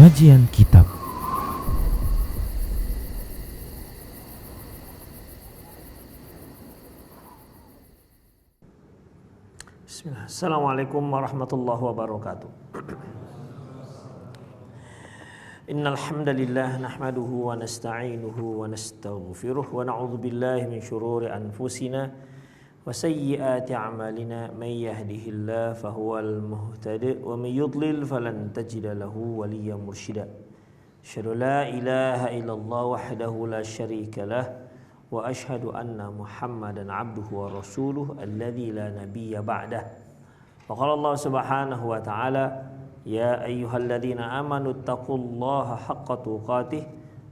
Kajian Kitab. Bismillah. Assalamualaikum warahmatullahi wabarakatuh. Innal hamdalillah nahmaduhu wa nasta'inuhu wa nastaghfiruh wa na'udzu billahi min shururi anfusina wa sayyiati a'malina may yahdihillahu fahuwal muhtadi wa may yudlil falan tajida lahu waliyyan mursyida. Asyhadu la ilaha illallah wahdahu la syarika lah wa ashhadu anna Muhammadan abduhu wa rasuluh alladzi la nabiyya ba'dah. Wa qala Allah subhanahu wa ta'ala ya ayyuhalladzina amanu taqullaha haqqa tuqatih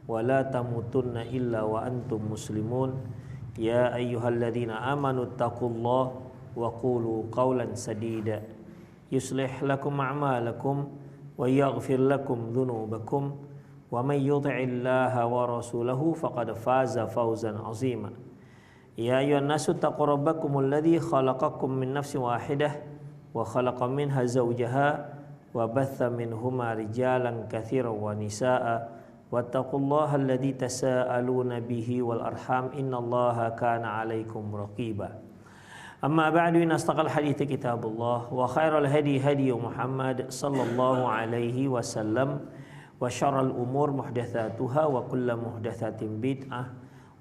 wa la tamutunna illa wa antum muslimun. Ya ayyuhalladzina amanu taqullaha wa qulu qawlan sadida yuslih lakum a'malakum wa yaghfir lakum dhunubakum wa may yuti'illaha wa rasulahu faqad faza fawzan 'azima. Ya ayyuhan nasu taqu rabbakumul ladzi khalaqakum min nafsin wahidah wa khalaqa minha zawjaha wa batha minhuma rijalan katsiran wa nisaa'a wattaqullaha alladzi tasaaluna bihi wal arham innallaha kana 'alaikum raqiba. Amma ba'du, inna astaqal hadithi kitabullah wa khairal hadi hadi Muhammad sallallahu alaihi wasallam wa syarrul umur muhdatsatuha wa kullu muhdatsatin bid'ah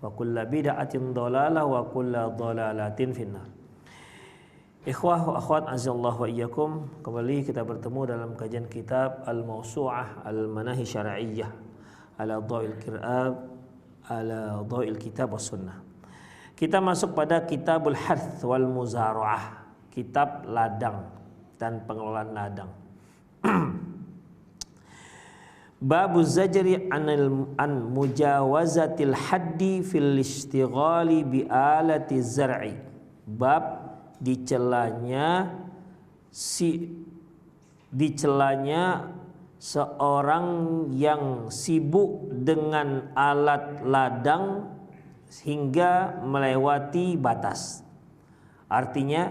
wa kullu bid'atin dhalalah wa kullu dhalalatin finnar. Ikhwah wa akhwat azallahu wa iyyakum, kembali kita bertemu dalam kajian kitab Al-Mawsu'ah Al-Manahi Syar'iyyah ala dha'il kitab was sunnah. Kita masuk pada kitabul harth wal muzara'ah, kitab ladang dan pengelolaan ladang. Babu zajri an mujawazatil haddi fil istighali bi alati zar'i. Bab dicelanya seorang yang sibuk dengan alat ladang hingga melewati batas. Artinya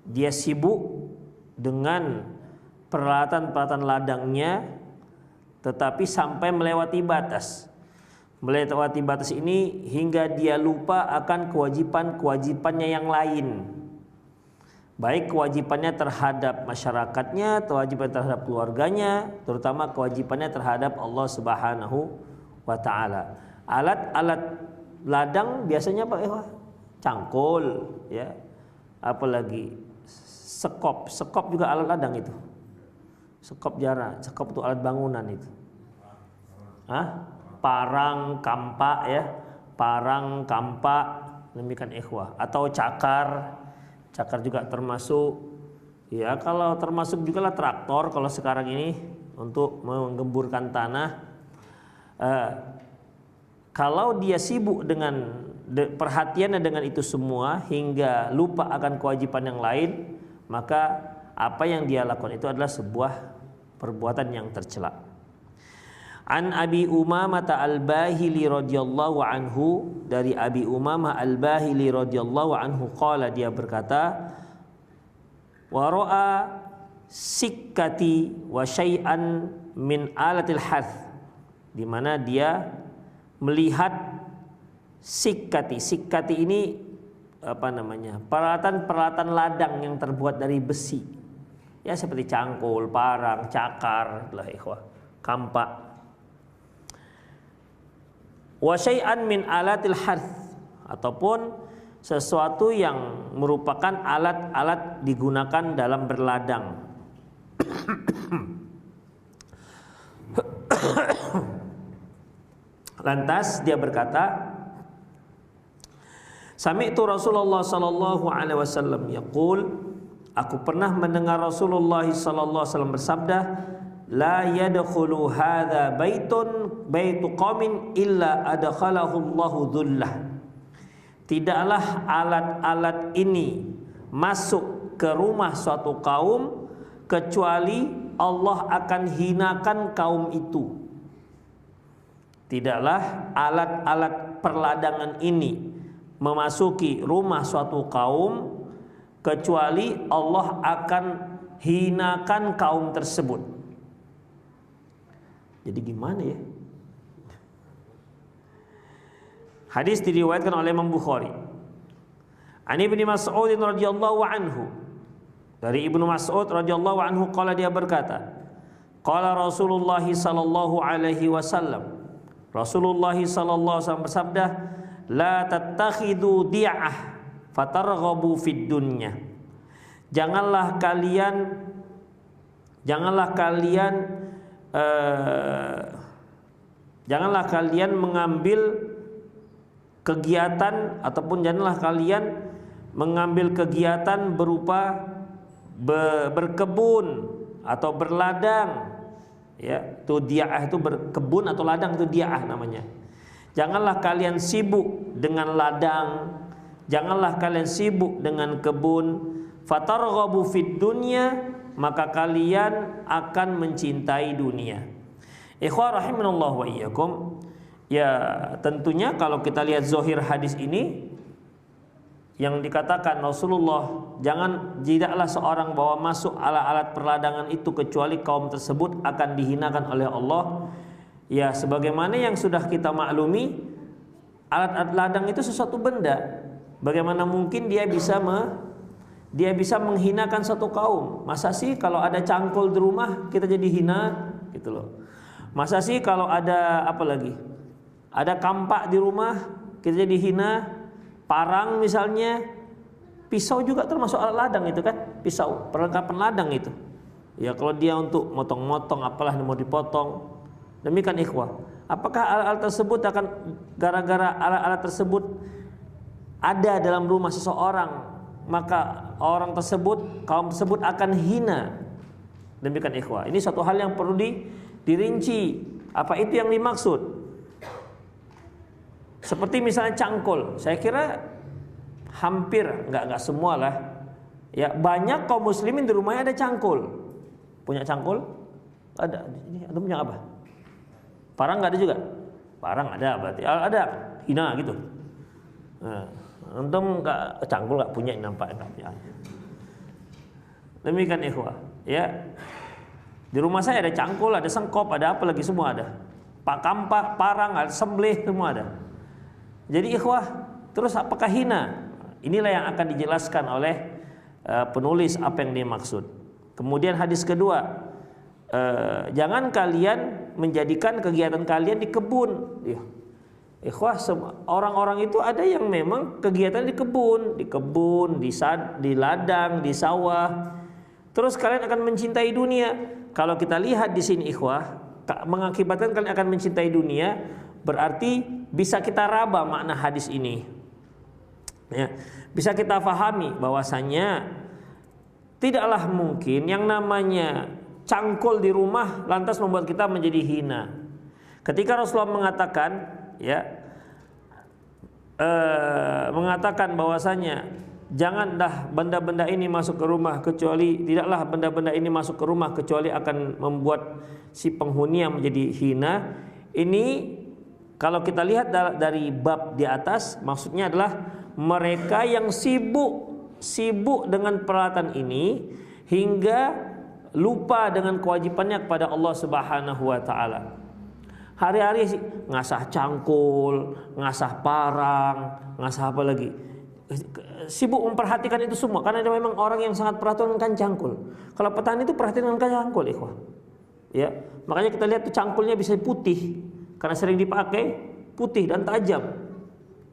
dia sibuk dengan peralatan-peralatan ladangnya tetapi sampai melewati batas. Melewati batas ini hingga dia lupa akan kewajiban-kewajibannya yang lain. Baik kewajibannya terhadap masyarakatnya, kewajiban terhadap keluarganya, terutama kewajibannya terhadap Allah Subhanahu wa taala. Alat-alat ladang biasanya apa? Cangkul, ya. Apalagi sekop. Sekop juga alat ladang itu. Sekop jarak, sekop itu alat bangunan itu. Parang, kampak, ya. Parang, kampak, demikian ikhwah. Atau cakar. Cakar juga termasuk, ya, kalau termasuk juga lah traktor kalau sekarang ini untuk menggemburkan tanah. Kalau dia sibuk dengan perhatiannya dengan itu semua hingga lupa akan kewajiban yang lain, maka apa yang dia lakukan itu adalah sebuah perbuatan yang tercela. An Abi Umamah Al-Bahili radhiyallahu anhu, dari Abi Umamah Al-Bahili radhiyallahu anhu qala, dia berkata, wa ra'a sikkati wa syai'an min alatil harth, di mana dia melihat sikkati. Sikkati ini peralatan ladang yang terbuat dari besi. Ya, seperti cangkul, parang, cakar, lah ikhwah, kampak. Wa syai'an min alatil harth, ataupun sesuatu yang merupakan alat-alat digunakan dalam berladang. Lantas dia berkata, sami'tu Rasulullah sallallahu alaihi wasallam yaqul, aku pernah mendengar Rasulullah sallallahu alaihi wasallam bersabda, la yadkhulu hadza baitu qaumin illa adkhalahu Allahu dhullah. Tidaklah alat-alat ini masuk ke rumah suatu kaum kecuali Allah akan hinakan kaum itu. Tidaklah alat-alat perladangan ini memasuki rumah suatu kaum kecuali Allah akan hinakan kaum tersebut. Jadi gimana ya? Hadis diriwayatkan oleh Imam Bukhari. Ani Ibnu Mas'ud radhiyallahu anhu. Dari Ibnu Mas'ud radhiyallahu anhu qala, dia berkata, qala Rasulullah sallallahu alaihi wasallam. Rasulullah sallallahu alaihi wasallam bersabda, la tattakhidu di'ah fatarghabu fid dunya. Janganlah kalian mengambil kegiatan ataupun janganlah kalian mengambil kegiatan berupa berkebun atau berladang, ya. Itu di'ah, itu berkebun atau ladang, itu di'ah namanya. Janganlah kalian sibuk dengan ladang, janganlah kalian sibuk dengan kebun. Fatarghabu fid dunya, maka kalian akan mencintai dunia. Ikhwah rahimanallah wa iyyakum. Ya, tentunya kalau kita lihat zahir hadis ini yang dikatakan Rasulullah, tidaklah seorang bawa masuk alat-alat perladangan itu kecuali kaum tersebut akan dihinakan oleh Allah. Ya, sebagaimana yang sudah kita maklumi, alat-alat ladang itu sesuatu benda. Bagaimana mungkin dia bisa menghinakan satu kaum? Masa sih kalau ada cangkul di rumah kita jadi hina, gitu loh. Masa sih kalau ada apa lagi? Ada kampak di rumah kita jadi hina. Parang misalnya, pisau juga termasuk alat ladang itu kan, pisau perlengkapan ladang itu. Ya, kalau dia untuk motong-motong apalah yang mau dipotong. Demikian ikhwah. Apakah alat-alat tersebut akan gara-gara alat-alat tersebut ada dalam rumah seseorang, maka orang tersebut, kaum tersebut akan hina? Demikian ikhwah. Ini satu hal yang perlu dirinci. Apa itu yang dimaksud? Seperti misalnya cangkul, saya kira hampir nggak semua lah. Ya, banyak kaum muslimin di rumahnya ada cangkul. Punya cangkul? Ada. Ini ada punya apa? Parang nggak ada juga? Parang ada berarti. Ada. Hina gitu. Nah, antum nggak cangkul nggak punya, nampak nggak punya. Demikian ikhwah. Ya. Di rumah saya ada cangkul, ada sengkop, ada apa lagi, semua ada. Pak kampak, parang, ada sembelih, semua ada. Jadi ikhwah, terus apakah hina? Inilah yang akan dijelaskan oleh penulis apa yang dimaksud. Kemudian hadis kedua, jangan kalian menjadikan kegiatan kalian di kebun. Ikhwah, orang-orang itu ada yang memang kegiatan di kebun, di ladang, di sawah. Terus kalian akan mencintai dunia. Kalau kita lihat di sini ikhwah, mengakibatkan kalian akan mencintai dunia, berarti bisa kita raba makna hadis ini. Ya, bisa kita fahami bahwasanya tidaklah mungkin yang namanya cangkul di rumah lantas membuat kita menjadi hina. Ketika Rasulullah mengatakan, ya, mengatakan bahwasanya janganlah benda-benda ini masuk ke rumah kecuali tidaklah benda-benda ini masuk ke rumah kecuali akan membuat si penghuni yang menjadi hina. Ini kalau kita lihat dari bab di atas, maksudnya adalah mereka yang sibuk dengan peralatan ini hingga lupa dengan kewajibannya kepada Allah Subhanahu wa taala. Hari-hari ngasah cangkul, ngasah parang, ngasah apa lagi? Sibuk memperhatikan itu semua karena ada memang orang yang sangat perhatian dengan cangkul. Kalau petani itu perhatian dengan cangkul, ikhwah. Ya, makanya kita lihat tuh cangkulnya bisa putih karena sering dipakai, putih dan tajam.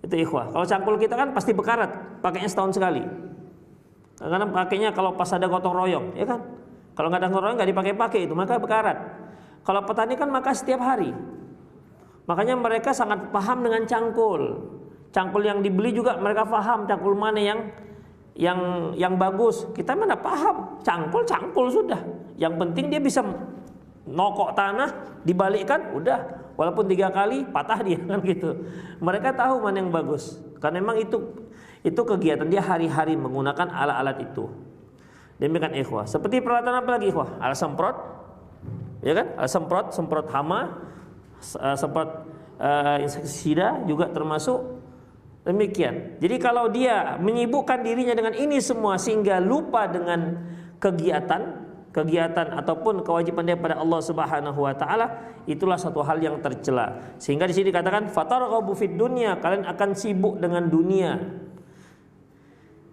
Itu ikhwah. Kalau cangkul kita kan pasti bekarat, pakainya setahun sekali. Karena pakainya kalau pas ada gotong royong, ya kan? Kalau nggak ada gotong royong nggak dipakai itu, maka bekarat. Kalau petani kan maka setiap hari. Makanya mereka sangat paham dengan cangkul. Cangkul yang dibeli juga mereka paham cangkul mana yang bagus. Kita mana paham, cangkul sudah. Yang penting dia bisa nokok tanah, dibalikkan, udah. Walaupun 3 kali patah dia kan gitu. Mereka tahu mana yang bagus. Karena memang itu kegiatan dia hari-hari menggunakan alat-alat itu. Demikian ikhwah. Seperti peralatan apa lagi ikhwah? Alat semprot, ya kan? Alat semprot hama, semprot insektisida juga termasuk. Demikian. Jadi kalau dia menyibukkan dirinya dengan ini semua sehingga lupa dengan kegiatan, kegiatan ataupun kewajiban dia pada Allah Subhanahu wa taala, itulah satu hal yang tercela. Sehingga di sini dikatakan fatarghabu fid dunya, kalian akan sibuk dengan dunia.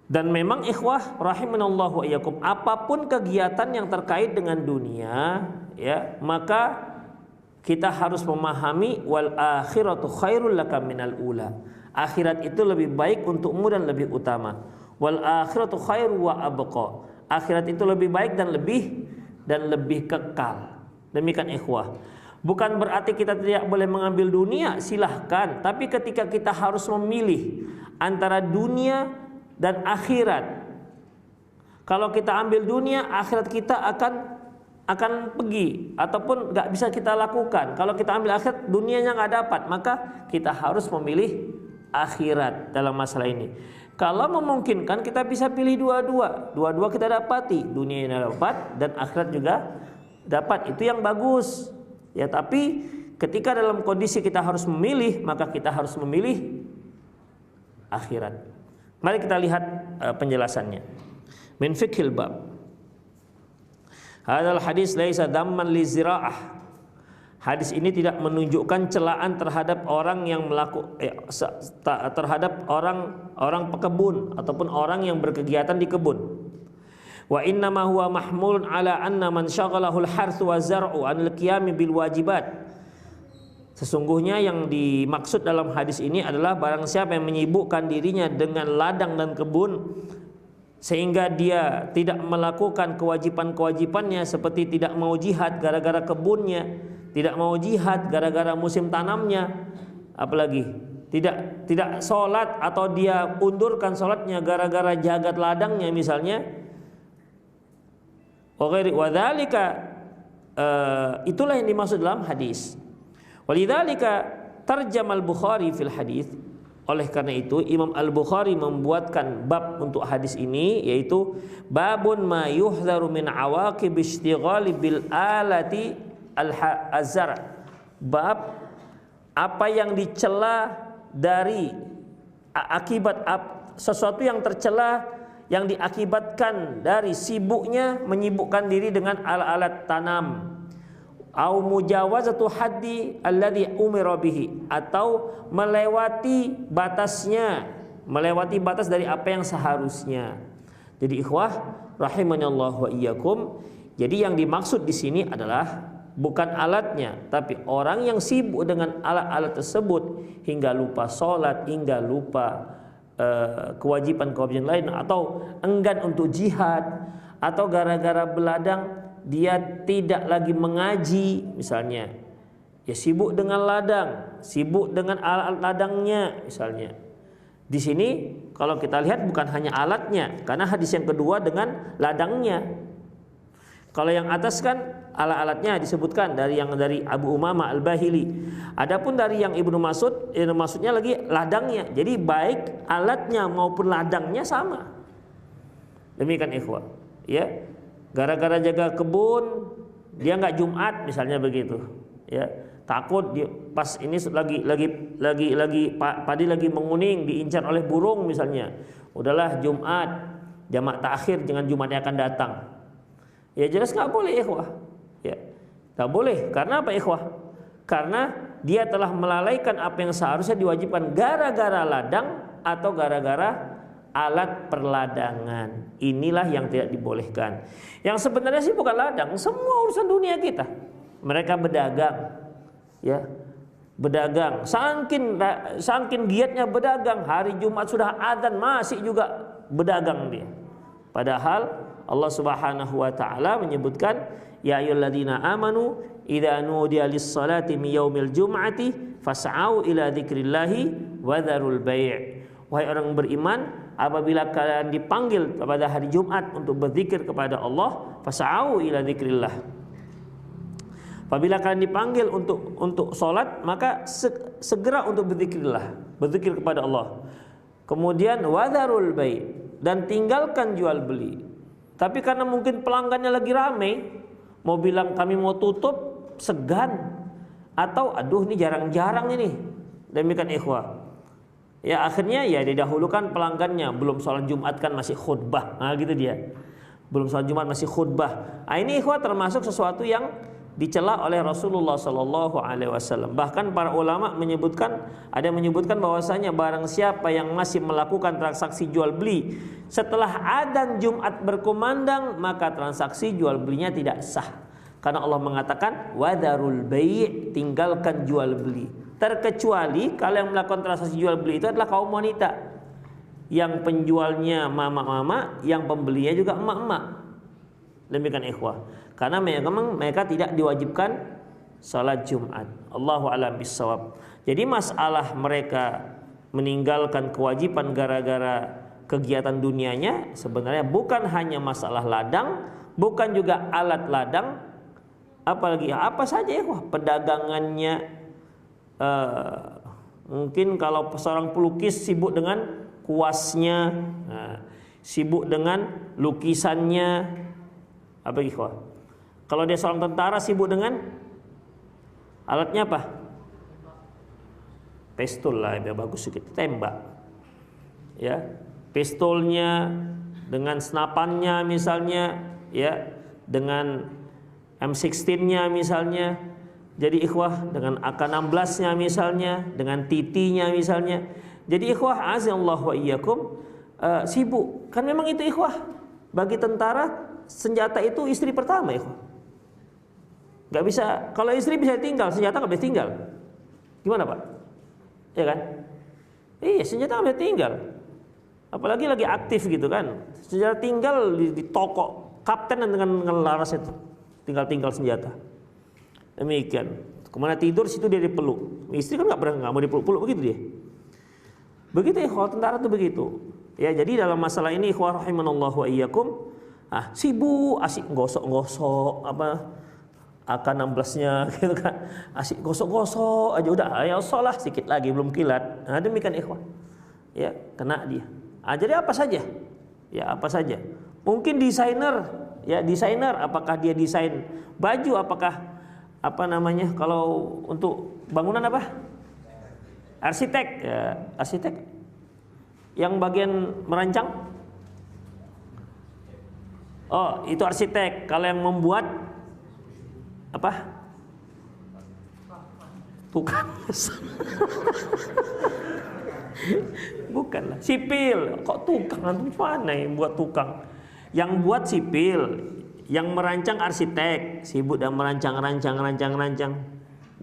Dan memang ikhwah rahimanallahu wa iyyakum, apapun kegiatan yang terkait dengan dunia, ya, maka kita harus memahami wal akhiratu khairul laka minal ula. Akhirat itu lebih baik untukmu dan lebih utama. Wal akhiratu khairu wa abqa. Akhirat itu lebih baik dan lebih kekal. Demikian ikhwah. Bukan berarti kita tidak boleh mengambil dunia, silahkan. Tapi ketika kita harus memilih antara dunia dan akhirat, kalau kita ambil dunia, akhirat kita akan pergi ataupun nggak bisa kita lakukan. Kalau kita ambil akhirat, dunianya nggak dapat, maka kita harus memilih akhirat dalam masalah ini. Kalau memungkinkan kita bisa pilih dua-dua kita dapati, dunia dapat dan akhirat juga dapat, itu yang bagus. Ya, tapi ketika dalam kondisi kita harus memilih, maka kita harus memilih akhirat. Mari kita lihat penjelasannya. Min fiqhil bab. Hadal hadis laisa damman li ziraah. Hadis ini tidak menunjukkan celaan terhadap orang yang terhadap orang pekebun ataupun orang yang berkegiatan di kebun. Wa inna ma huwa mahmulun ala anna man syaghalahu al-harth wa zar'u an al-qiyam bil wajibat. Sesungguhnya yang dimaksud dalam hadis ini adalah barang siapa yang menyibukkan dirinya dengan ladang dan kebun sehingga dia tidak melakukan kewajiban-kewajibannya, seperti tidak mau jihad gara-gara kebunnya, tidak mau jihad gara-gara musim tanamnya, apalagi tidak sholat atau dia undurkan sholatnya gara-gara jagat ladangnya misalnya. Wadzalika, itulah yang dimaksud dalam hadis. Walidzalika tarjamal Bukhari fil hadis. Oleh karena itu Imam Al-Bukhari membuatkan bab untuk hadis ini, yaitu babun ma yuhdharu min awaqib istighali bil alati al-azhar. Bab apa yang dicela dari akibat sesuatu yang tercela yang diakibatkan dari sibuknya menyibukkan diri dengan alat-alat tanam. Au mujawazatu haddi alladhi umira bihi, atau melewati batasnya, melewati batas dari apa yang seharusnya. Jadi ikhwah rahimanallahu wa iyyakum, jadi yang dimaksud di sini adalah bukan alatnya, tapi orang yang sibuk dengan alat-alat tersebut hingga lupa sholat, hingga lupa kewajiban-kewajiban lain, atau enggan untuk jihad, atau gara-gara beladang dia tidak lagi mengaji misalnya, ya sibuk dengan ladang, sibuk dengan alat ladangnya misalnya. Di sini kalau kita lihat bukan hanya alatnya, karena hadis yang kedua dengan ladangnya. Kalau yang atas kan alat-alatnya disebutkan dari Abu Umamah Al-Bahili. Adapun dari yang Ibnu Mas'ud, maksudnya lagi ladangnya. Jadi baik alatnya maupun ladangnya sama. Demikian ikhwah, ya. Gara-gara jaga kebun dia nggak Jumat misalnya begitu, ya, takut dia pas ini lagi padi lagi menguning diincar oleh burung misalnya, udahlah Jumat jamak takhir dengan Jumat yang akan datang, ya jelas nggak boleh ikhwah, ya nggak boleh. Karena apa ikhwah? Karena dia telah melalaikan apa yang seharusnya diwajibkan gara-gara ladang atau gara-gara alat perladangan. Inilah yang tidak dibolehkan. Yang sebenarnya sih bukan ladang, semua urusan dunia kita. Mereka berdagang, ya, berdagang. Saking giatnya berdagang, hari Jumat sudah adzan masih juga berdagang dia. Padahal Allah Subhanahu wa taala menyebutkan, ya ayyuhalladzina amanu idza nudiya lis-salati min yaumil jum'ati fas'au ila dzikrillahi wa dzarul bai'. Wahai orang beriman, apabila kalian dipanggil pada hari Jumat untuk berzikir kepada Allah, fas'au ila dzikrillah. Apabila kalian dipanggil untuk sholat, maka segera untuk berzikir kepada Allah. Kemudian wadharul bai', dan tinggalkan jual beli. Tapi karena mungkin pelanggannya lagi ramai, mau bilang kami mau tutup, segan, atau aduh ini jarang-jarang ini. Demikian ikhwah. Ya akhirnya ya didahulukan pelanggannya, belum sholat Jumat kan masih khutbah, nah gitu dia. belum sholat Jumat masih khutbah. Ini ikhwah termasuk sesuatu yang dicela oleh Rasulullah Sallallahu Alaihi Wasallam. Bahkan para ulama menyebutkan, ada yang menyebutkan bahwasanya barang siapa yang masih melakukan transaksi jual beli setelah adzan Jumat berkumandang, maka transaksi jual belinya tidak sah. Karena Allah mengatakan wadharul bai', tinggalkan jual beli. Terkecuali kalau yang melakukan transaksi jual beli itu adalah kaum wanita, yang penjualnya mama-mama, yang pembelinya juga emak-emak. Demikian ikhwah. Karena memang mereka tidak diwajibkan salat Jumat. Allahu a'lam bissawab. Jadi masalah mereka meninggalkan kewajiban gara-gara kegiatan dunianya sebenarnya bukan hanya masalah ladang, bukan juga alat ladang, apalagi apa saja ya, pedagangannya. Mungkin kalau seorang pelukis sibuk dengan kuasnya, sibuk dengan lukisannya, apa ikhwah? Kalau dia seorang tentara sibuk dengan alatnya apa? Pistol lah, biar bagus sedikit, tembak. Ya, pistolnya dengan senapannya misalnya, ya, dengan M16-nya misalnya. Jadi ikhwah dengan AK-16-nya misalnya, dengan TT-nya misalnya. Jadi ikhwah azallahu wa iyyakum sibuk. Kan memang itu ikhwah. Bagi tentara senjata itu istri pertama ikhwah. Gak bisa, kalau istri bisa tinggal, senjata gak bisa tinggal. Gimana Pak? Ya kan? Iya, senjata gak bisa tinggal. Apalagi lagi aktif gitu kan. Senjata tinggal di toko kapten dengan laras itu. Tinggal senjata. Demikian. Kemana tidur situ dia dipeluk. Istri kan gak mau dipeluk-peluk begitu dia. Begitu ikhwah, tentara itu begitu. Ya, jadi dalam masalah ini ikhwah rahimanallahu wa iyyakum, sibuk asik gosok-gosok apa AK-16-nya gitu kan. Asik gosok-gosok aja udah, ya sholat sedikit lagi belum kilat. Nah, demikian ikhwah. Ya, kena dia. Jadi apa saja? Ya, apa saja. Mungkin desainer, ya desainer, apakah dia desain baju, apakah apa namanya kalau untuk bangunan apa? Arsitek, ya, arsitek. Yang bagian merancang? Oh, itu arsitek. Kalau yang membuat apa? Tukang. Bukanlah sipil. Kok tukang? Antum mana yang buat tukang? Yang buat sipil, yang merancang arsitek, sibuk dan merancang.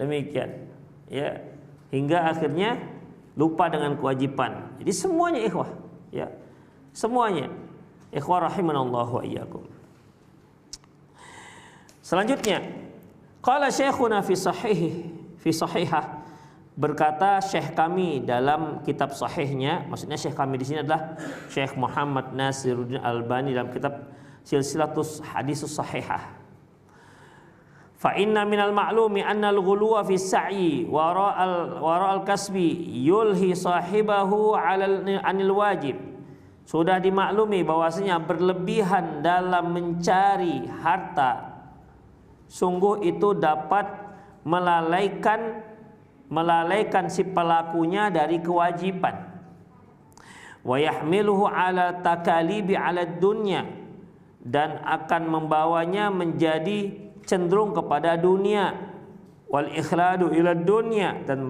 Demikian. Ya, hingga akhirnya lupa dengan kewajiban. Jadi semuanya ikhwah, ya. Semuanya. Ikhwah rahimanallahu wa iyyakum. Selanjutnya, qala syekhuna fi sahihah, berkata syekh kami dalam kitab sahihnya, maksudnya syekh kami di sini adalah Syekh Muhammad Nasiruddin Albani dalam kitab Silsilatus Hadisus Sahihah. Fa inna minal ma'lumi anna al-ghuluwa fi sa'i wara'al kasbi yulhi sahibahu 'anil wajib. Sudah dimaklumi bahwasanya berlebihan dalam mencari harta sungguh itu dapat melalaikan si pelakunya dari kewajiban. Wa yahmiluhu 'ala takalibi 'ala dunya, dan akan membawanya menjadi cenderung kepada dunia, wal ikhladu ila dunya, dan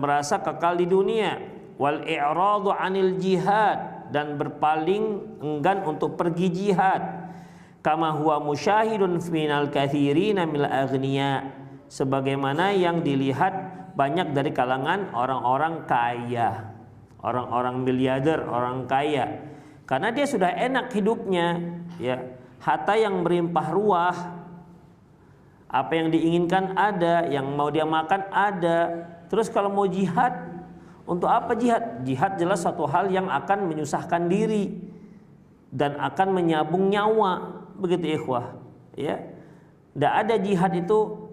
merasa kekal di dunia, wal i'radu 'anil jihad, dan berpaling enggan untuk pergi jihad, kama huwa musyahidun minal katsirina minal aghniya, sebagaimana yang dilihat banyak dari kalangan orang-orang kaya, orang-orang miliarder, orang kaya, karena dia sudah enak hidupnya, ya. Harta yang berlimpah ruah, apa yang diinginkan ada, yang mau dia makan ada. Terus kalau mau jihad, untuk apa jihad? Jihad jelas satu hal yang akan menyusahkan diri dan akan menyabung nyawa, begitu ikhwah. Ya, tidak ada jihad itu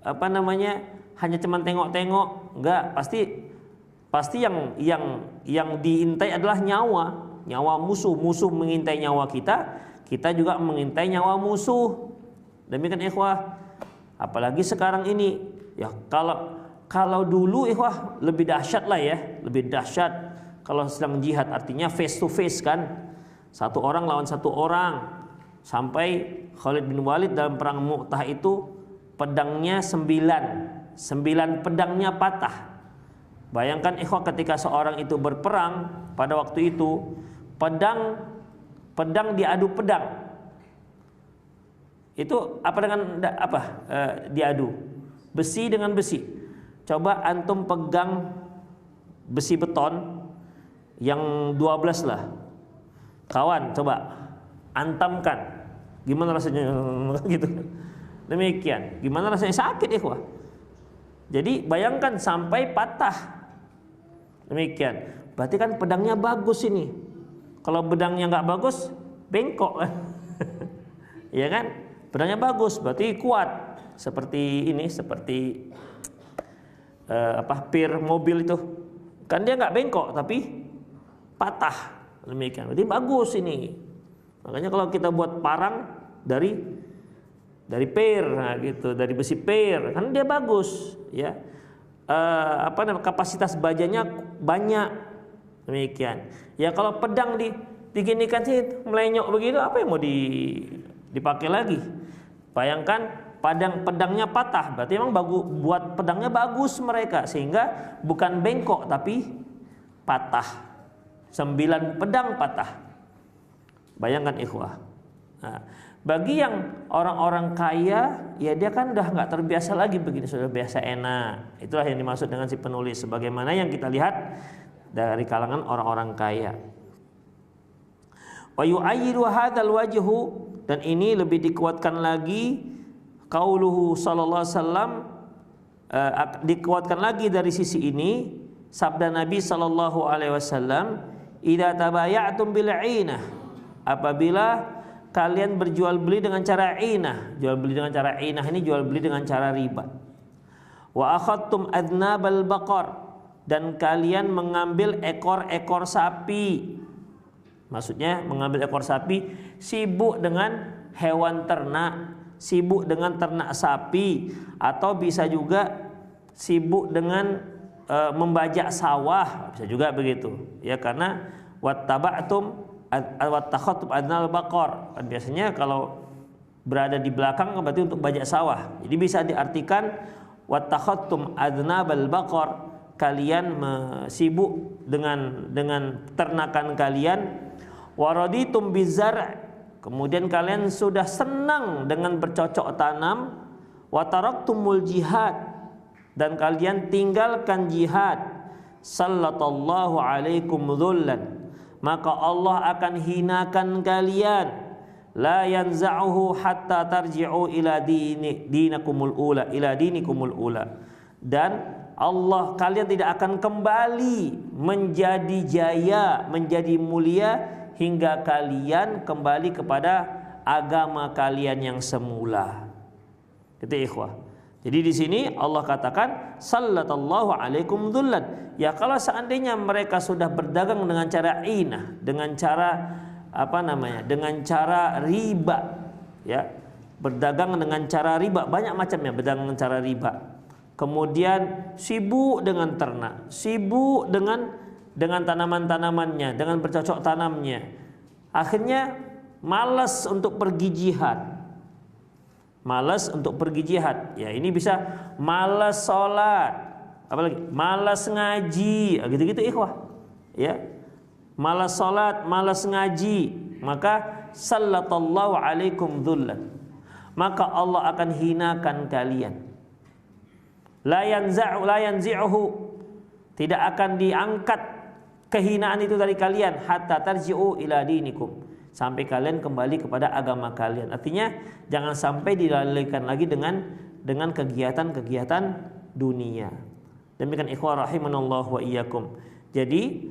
apa namanya hanya cuman tengok-tengok, enggak, pasti yang diintai adalah nyawa musuh mengintai nyawa kita juga mengintai nyawa musuh. Demikian ikhwah. Apalagi sekarang ini, ya kalau dulu ikhwah lebih dahsyat lah ya, lebih dahsyat kalau sedang jihad, artinya face to face kan. Satu orang lawan satu orang. Sampai Khalid bin Walid dalam perang Mu'tah itu pedangnya 9 pedangnya patah. Bayangkan ikhwah, ketika seorang itu berperang pada waktu itu, pedang diadu pedang. Itu apa dengan apa? Diadu besi dengan besi. Coba antum pegang besi beton yang 12 lah. Kawan, coba antamkan. Gimana rasanya gitu. Demikian. Gimana rasanya, sakit ikhwah. Jadi bayangkan sampai patah. Demikian. Berarti kan pedangnya bagus ini. Kalau pedangnya nggak bagus, bengkok kan. Iya kan? Pedangnya bagus, berarti kuat. Seperti ini, seperti pir mobil itu. Kan dia nggak bengkok, tapi patah. Demikian. Berarti bagus ini. Makanya kalau kita buat parang dari pir, nah gitu, dari besi pir, kan dia bagus, ya. Kapasitas bajanya banyak. Demikian. Ya kalau pedang diginikan sih melenyok begitu, apa yang mau dipakai lagi? Bayangkan pedangnya patah, berarti memang buat pedangnya bagus mereka, sehingga bukan bengkok tapi patah. 9 pedang patah. Bayangkan ikhwah. Nah, bagi yang orang-orang kaya, ya dia kan udah nggak terbiasa lagi begini, sudah biasa enak. Itulah yang dimaksud dengan si penulis, sebagaimana yang kita lihat dari kalangan orang-orang kaya. Wa yu'ayyidu hadzal wajhu, dan ini lebih dikuatkan lagi qauluhu sallallahu alaihi wasallam, dikuatkan lagi dari sisi ini sabda Nabi sallallahu alaihi wasallam, idza tabaya'tum bil 'inah, apabila kalian berjual beli dengan cara inah. Jual beli dengan cara inah ini jual beli dengan cara riba. Wa akhadtum adnabal baqar, dan kalian mengambil ekor-ekor sapi. Maksudnya mengambil ekor sapi, sibuk dengan hewan ternak, sibuk dengan ternak sapi, atau bisa juga sibuk dengan membajak sawah, bisa juga begitu. Ya, karena wattaba'tum wattakhadtum adnal baqar, kan biasanya kalau berada di belakang berarti untuk bajak sawah. Jadi bisa diartikan wattakhadtum adnabal baqar, kalian sibuk dengan ternakan kalian. Waraditum bizar', kemudian kalian sudah senang dengan bercocok tanam. Wataraktumul jihad, dan kalian tinggalkan jihad. Sallallahu alaikum dhullan, maka Allah akan hinakan kalian. La yanza'uhu hatta tarji'u ila dinikumul ula. Dan Allah, kalian tidak akan kembali menjadi jaya, menjadi mulia, hingga kalian kembali kepada agama kalian yang semula. Itu ikhwah. Jadi di sini Allah katakan sallallahu alaikum dhullan. Ya kalau seandainya mereka sudah berdagang dengan cara inah, dengan cara dengan cara riba, ya. Berdagang dengan cara riba, banyak macamnya berdagang dengan cara riba. Kemudian sibuk dengan ternak, sibuk dengan tanaman-tanamannya, dengan bercocok tanamnya. Akhirnya malas untuk pergi jihad. Malas untuk pergi jihad. Ya, ini bisa malas sholat, apalagi malas ngaji, gitu-gitu ikhwah. Ya, malas sholat, malas ngaji, maka sallallahu alaikum dhullan, maka Allah akan hinakan kalian. La yanzi'uhu, tidak akan diangkat kehinaan itu dari kalian, hatta tarji'u ila dinikum, sampai kalian kembali kepada agama kalian. Artinya jangan sampai dilalaikan lagi dengan kegiatan-kegiatan dunia. Demikian ikhwah rahimanallahu wa iyyakum. Jadi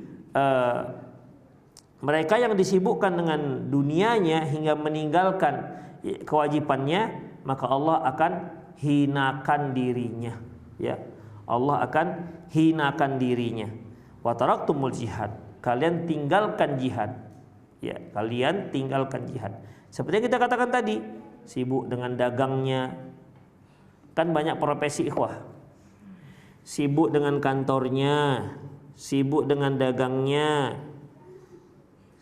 mereka yang disibukkan dengan dunianya hingga meninggalkan kewajibannya, maka Allah akan hinakan dirinya. Ya, Allah akan hinakan dirinya. Wa taraktumul jihad, kalian tinggalkan jihad. Ya, kalian tinggalkan jihad. Seperti yang kita katakan tadi, sibuk dengan dagangnya. Kan banyak profesi ikhwah. Sibuk dengan kantornya, sibuk dengan dagangnya,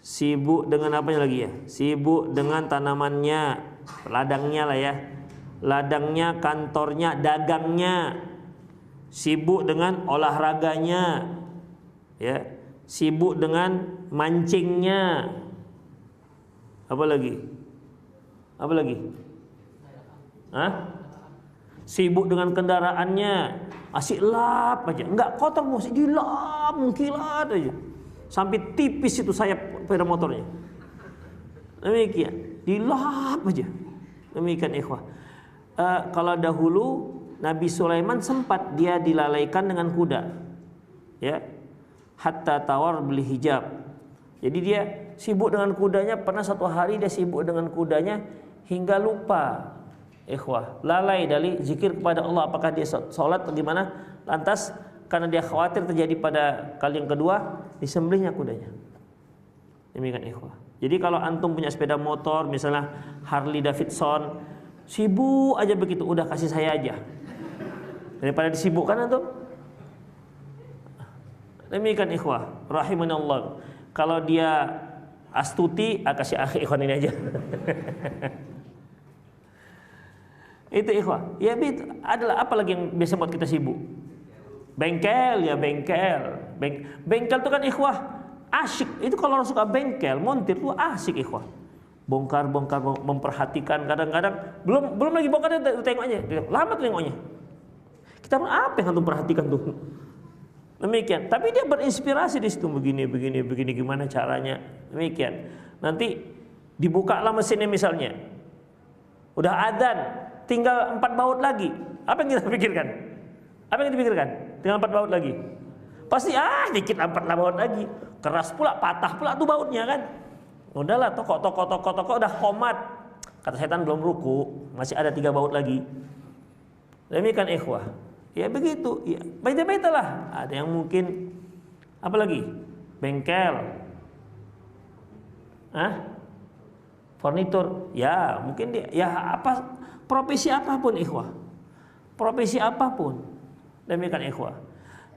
Sibuk dengan apa lagi ya? Sibuk dengan tanamannya, ladangnya lah ya. Ladangnya, kantornya, dagangnya. Sibuk dengan olahraganya. Ya. Sibuk dengan mancingnya. Apa lagi? Apa lagi? Hah? Sibuk dengan kendaraannya. Asik lap aja. Enggak kotor, mesti dilap, mengkilat aja. Sampai tipis itu sayap sepeda motornya. Demikian, dilap aja. Demikian ikhwah. Kalau dahulu Nabi Sulaiman sempat dia dilalaikan dengan kuda, ya, hatta tawar beli hijab. Jadi dia sibuk dengan kudanya. Pernah satu hari dia sibuk dengan kudanya hingga lupa, ikhwah, lalai dari zikir kepada Allah. Apakah dia sholat atau gimana? Lantas karena dia khawatir terjadi pada kali yang kedua, disembelihnya kudanya. Demikian ikhwah. Jadi kalau antum punya sepeda motor, misalnya Harley Davidson, sibuk aja begitu, udah kasih saya aja. Daripada disibukkan antum. Demikian ikhwah, rahimanallah. Kalau dia astuti, kasih akhi ikhwan ini aja. Itu ikhwah. Ya adalah apa lagi yang biasa buat kita sibuk? Bengkel ya, bengkel. Bengkel itu kan ikhwah asyik. Itu kalau orang suka bengkel, montir tuh asik ikhwah. Bongkar, memperhatikan. Kadang-kadang belum lagi bongkar, tengok aja. Lama tuh tengoknya. Kita pun apa yang antum perhatikan tuh? Demikian. Tapi dia berinspirasi di situ, begini gimana caranya. Demikian. Nanti dibukalah mesinnya misalnya. Udah adzan, tinggal 4 baut lagi. Apa yang kita pikirkan? Apa yang dipikirkan? Tinggal 4 baut lagi. Pasti dikit 4 baut lagi. Keras pula, patah pula tuh bautnya kan. Udahlah, toko udah komat. Kata setan belum ruku, masih ada 3 baut lagi. Demikian ikhwah. Ya begitu. Ya, beda-beda lah. Ada yang mungkin apa lagi? Bengkel. Furnitur. Ya, mungkin dia profesi apapun ikhwah. Profesi apapun. Demikian ikhwah.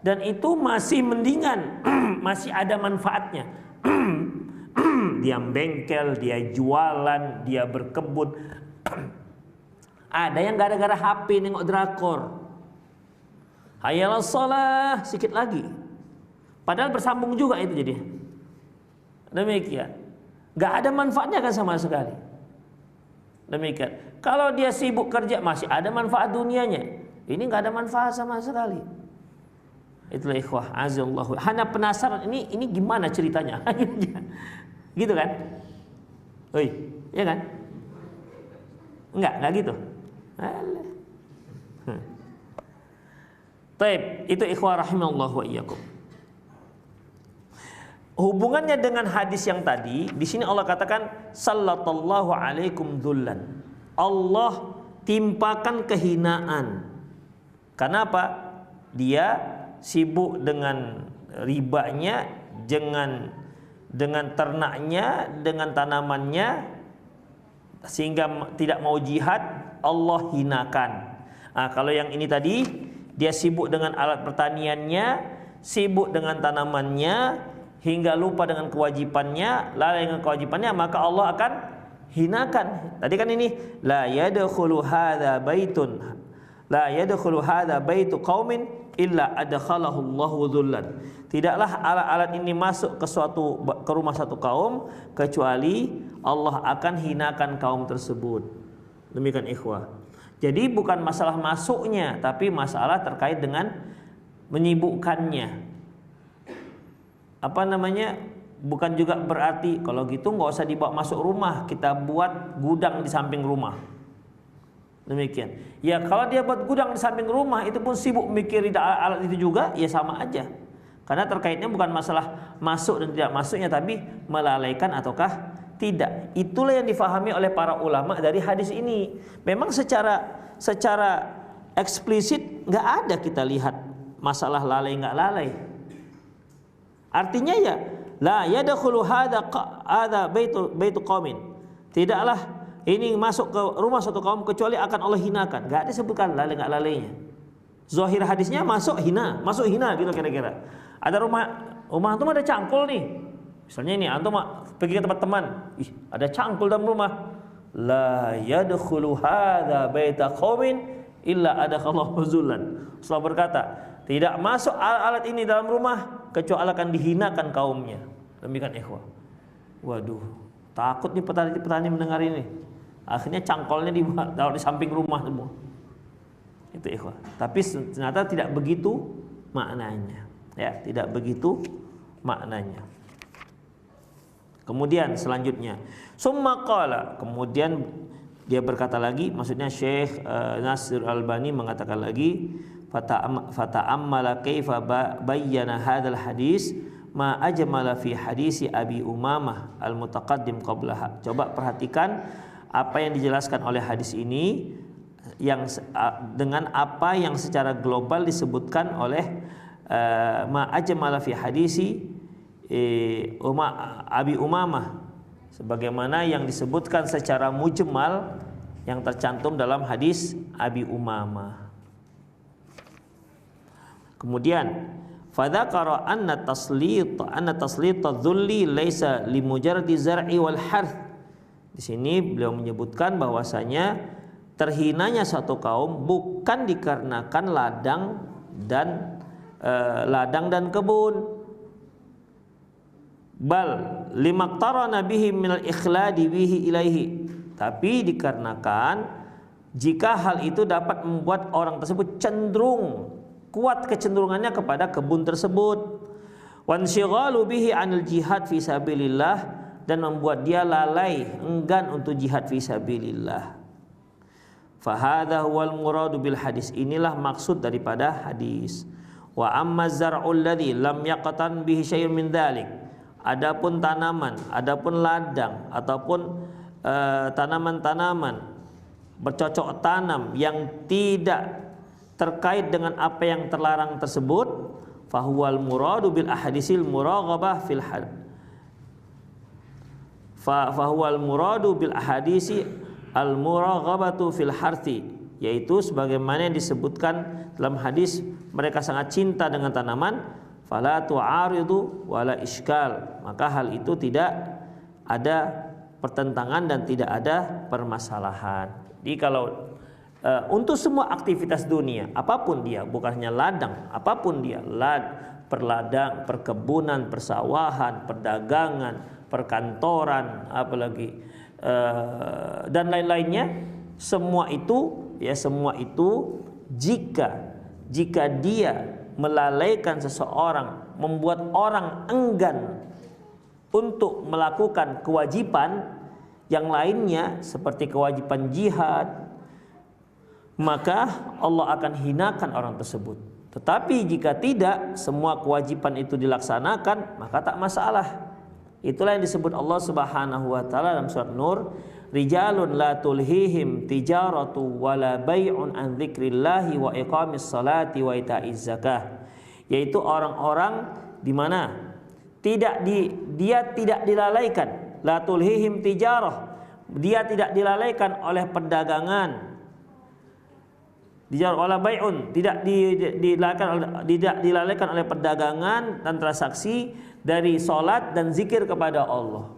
Dan itu masih mendingan, masih ada manfaatnya. Dia bengkel, dia jualan, dia berkebun. Ada yang gara-gara HP nengok drakor. Hayalas shalah, sikit lagi. Padahal bersambung juga itu jadi. Demikian. Gak ada manfaatnya kan sama sekali. Demikian. Kalau dia sibuk kerja masih ada manfaat dunianya. Ini gak ada manfaat sama sekali. Itulah ikhwah azallahu. Hanya penasaran ini gimana ceritanya. Gitu kan? Oi, ya kan? Enggak gitu. Taib, itu ikhwah rahimallahu wa iyyakum. Hubungannya dengan hadis yang tadi, di sini Allah katakan sallallahu alaikum dzullan. Allah timpakan kehinaan. Kenapa? Dia sibuk dengan ribanya, dengan ternaknya, dengan tanamannya, sehingga tidak mau jihad, Allah hinakan. Kalau yang ini tadi, dia sibuk dengan alat pertaniannya, sibuk dengan tanamannya, hingga lupa dengan kewajibannya, lalai dengan kewajibannya, maka Allah akan hinakan. Tadi kan ini la yadkhulu hadza baitu qaumin illa adkhalahu Allahu dzullan. Tidaklah alat-alat ini masuk ke rumah satu kaum kecuali Allah akan hinakan kaum tersebut. Demikian ikhwah. Jadi bukan masalah masuknya, tapi masalah terkait dengan menyibukkannya. Bukan juga berarti kalau gitu nggak usah dibawa masuk rumah, kita buat gudang di samping rumah. Demikian. Ya kalau dia buat gudang di samping rumah itu pun sibuk mikirin alat itu juga, ya sama aja. Karena terkaitnya bukan masalah masuk dan tidak masuknya, tapi melalaikan ataukah tidak. Itulah yang difahami oleh para ulama dari hadis ini. Memang secara eksplisit nggak ada kita lihat masalah lalai nggak lalai. Artinya ya la yadkhulu hadza baitu qaumin. Tidaklah ini masuk ke rumah suatu kaum kecuali akan Allah hinakan. Enggak ada sebutkan lalai enggak lalainya. Zahir hadisnya masuk hina gitu kira-kira. Ada rumah antum ada cangkul nih. Misalnya ini antum pergi ke tempat teman, ih, ada cangkul dalam rumah. La yadkhulu hadza baita qaumin illa adakhallahu zullan. Rasulullah berkata, tidak masuk alat ini dalam rumah kecuali akan dihinakan kaumnya. Demikian ikhwah. Waduh, takut nih petani-petani mendengar ini. Akhirnya cangkolnya ditaruh di samping rumah semua. Itu ikhwah. Tapi ternyata tidak begitu maknanya. Ya, tidak begitu maknanya. Kemudian selanjutnya, summa qala, kemudian dia berkata lagi, maksudnya Syekh Nasir Albani mengatakan lagi, fata'ammala kaifa bayyana hadzal hadis ma ajmala fi hadisi Abi Umamah al-mutaqaddim qablaha. Coba perhatikan apa yang dijelaskan oleh hadis ini yang dengan apa yang secara global disebutkan oleh ma ajmala fi hadisi Abi Umamah, sebagaimana yang disebutkan secara mujmal yang tercantum dalam hadis Abi Umamah. Kemudian fadzakara anna taslit adh-dhulli laisa limujarradi zar'i wal harth. Di sini beliau menyebutkan bahwasanya terhinanya satu kaum bukan dikarenakan ladang dan kebun, bal limaktarana bihi minal ikhladi bihi ilaihi, tapi dikarenakan jika hal itu dapat membuat orang tersebut cenderung kuat kecenderungannya kepada kebun tersebut, wansyghalu bihi anil jihad fi sabilillah, dan membuat dia lalai enggan untuk jihad fi sabilillah. Fahadha huwal muradu bil hadis, inilah maksud daripada hadis. Wa amma zar'ul ladzi lam yaqtan bihi syai'un min dzalik, adapun tanaman, adapun ladang ataupun tanaman-tanaman bercocok tanam yang tidak terkait dengan apa yang terlarang tersebut, fahuwal muradu bil ahadisil muraghabah fil had, fahuwal muradu bil ahadisi al muraghabatu fil harthi, yaitu sebagaimana yang disebutkan dalam hadis mereka sangat cinta dengan tanaman, fala tu'aridu wala iskal, maka hal itu tidak ada pertentangan dan tidak ada permasalahan. Jadi kalau untuk semua aktivitas dunia, apapun dia, bukan hanya ladang, apapun dia, perladang, perkebunan, persawahan, perdagangan, perkantoran, apalagi dan lain-lainnya, semua itu jika dia melalaikan seseorang, membuat orang enggan untuk melakukan kewajiban yang lainnya seperti kewajiban jihad, maka Allah akan hinakan orang tersebut. Tetapi jika tidak, semua kewajiban itu dilaksanakan, maka tak masalah. Itulah yang disebut Allah Subhanahu wa taala dalam surat Nur, rijalun la tulhihim tijaratu wala bai'un an dzikrillahi wa iqamis salati wa ita'iz zakah, yaitu orang-orang di mana dia tidak dilalaikan, la tulhihim tijarah, dia tidak dilalaikan oleh perdagangan, dijar wala bai'un, tidak dilalaikan oleh perdagangan dan transaksi dari salat dan zikir kepada Allah.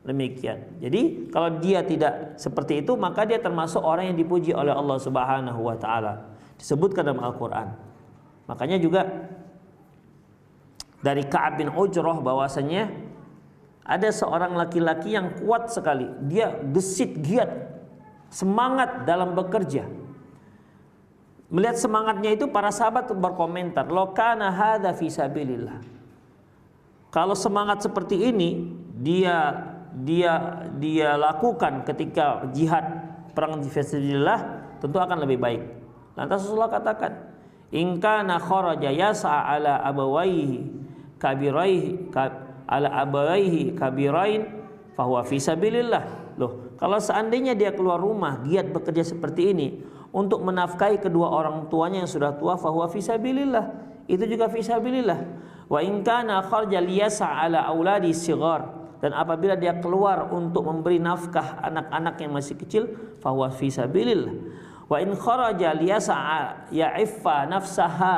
Demikian. Jadi kalau dia tidak seperti itu, maka dia termasuk orang yang dipuji oleh Allah Subhanahu wa taala. Disebutkan dalam Al-Qur'an. Makanya juga dari Ka'ab bin Ujrah bahwasanya ada seorang laki-laki yang kuat sekali. Dia gesit, giat, semangat dalam bekerja. Melihat semangatnya itu, para sahabat berkomentar, "Lo kana hadza fi sabilillah." Kalau semangat seperti ini dia lakukan ketika jihad, perang fi sabilillah, tentu akan lebih baik. Lantas Rasulullah katakan, "In kana kharaja yas'a ala abawaihi kabirain fahuwa fi sabilillah." Loh, kalau seandainya dia keluar rumah giat bekerja seperti ini untuk menafkahi kedua orang tuanya yang sudah tua, fahuwa fi sabilillah, itu juga fi sabilillah. Wa in kana kharaja liyas'a ala auladi sighar, dan apabila dia keluar untuk memberi nafkah anak-anak yang masih kecil, fahuwa fi sabilillah. Wa in kharaja liyas'a ya'iffa nafsaha,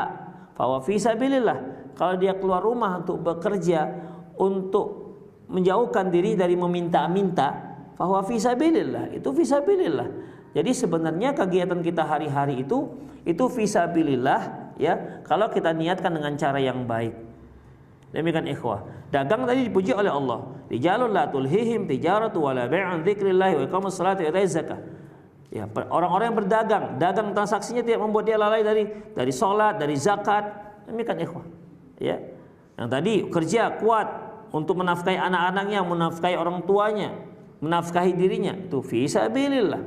fahuwa fi sabilillah. Kalau dia keluar rumah untuk bekerja untuk menjauhkan diri dari meminta-minta, fahuwa fi sabilillah, itu fi sabilillah. Jadi sebenarnya kegiatan kita hari-hari itu fi sabilillah ya, kalau kita niatkan dengan cara yang baik. Demikian ikhwah. Dagang tadi dipuji oleh Allah. Rijalun la tulhihim tijaratu wala bai'un dzikrillah wa iqamus salati wa itaiz zakah. Ya, orang-orang yang berdagang, dagang transaksinya tidak membuat dia lalai dari salat, dari zakat. Demikian ikhwah. Ya. Yang tadi kerja kuat untuk menafkahi anak-anaknya, menafkahi orang tuanya, menafkahi dirinya, itu fi sabilillah.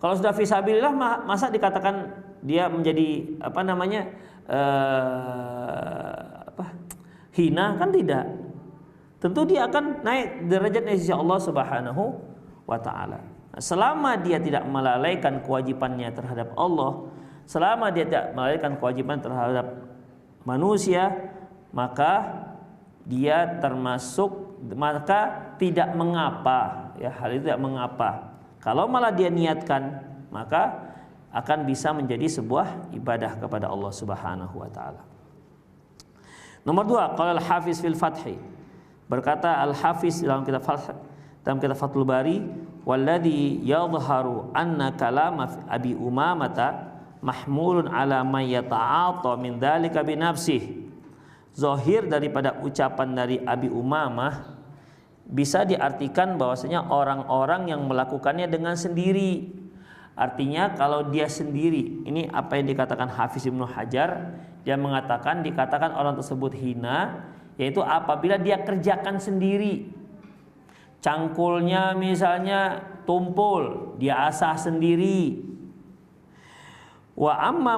Kalau sudah fi sabilillah, masa dikatakan dia menjadi hina? Kan tidak. Tentu dia akan naik derajat di sisi Allah Subhanahu wa taala. Selama dia tidak melalaikan kewajibannya terhadap Allah, selama dia tidak melalaikan kewajiban terhadap manusia, maka dia tidak mengapa ya, hal itu tidak mengapa. Kalau malah dia niatkan, maka akan bisa menjadi sebuah ibadah kepada Allah Subhanahu wa taala. Nomor 2, qala al-Hafiz fil Fathi, berkata al-Hafiz dalam kitab Fathul Bari, walladhi yadhharu anna kalama Abi Umamata mahmulun ala man yata'ata min dzalika bi nafsihi. Zahir daripada ucapan dari Abi Umamah bisa diartikan bahwasanya orang-orang yang melakukannya dengan sendiri. Artinya kalau dia sendiri, ini apa yang dikatakan Hafiz Ibnu Hajar, dia dikatakan orang tersebut hina, yaitu apabila dia kerjakan sendiri. Cangkulnya misalnya tumpul, dia asah sendiri. Wa amma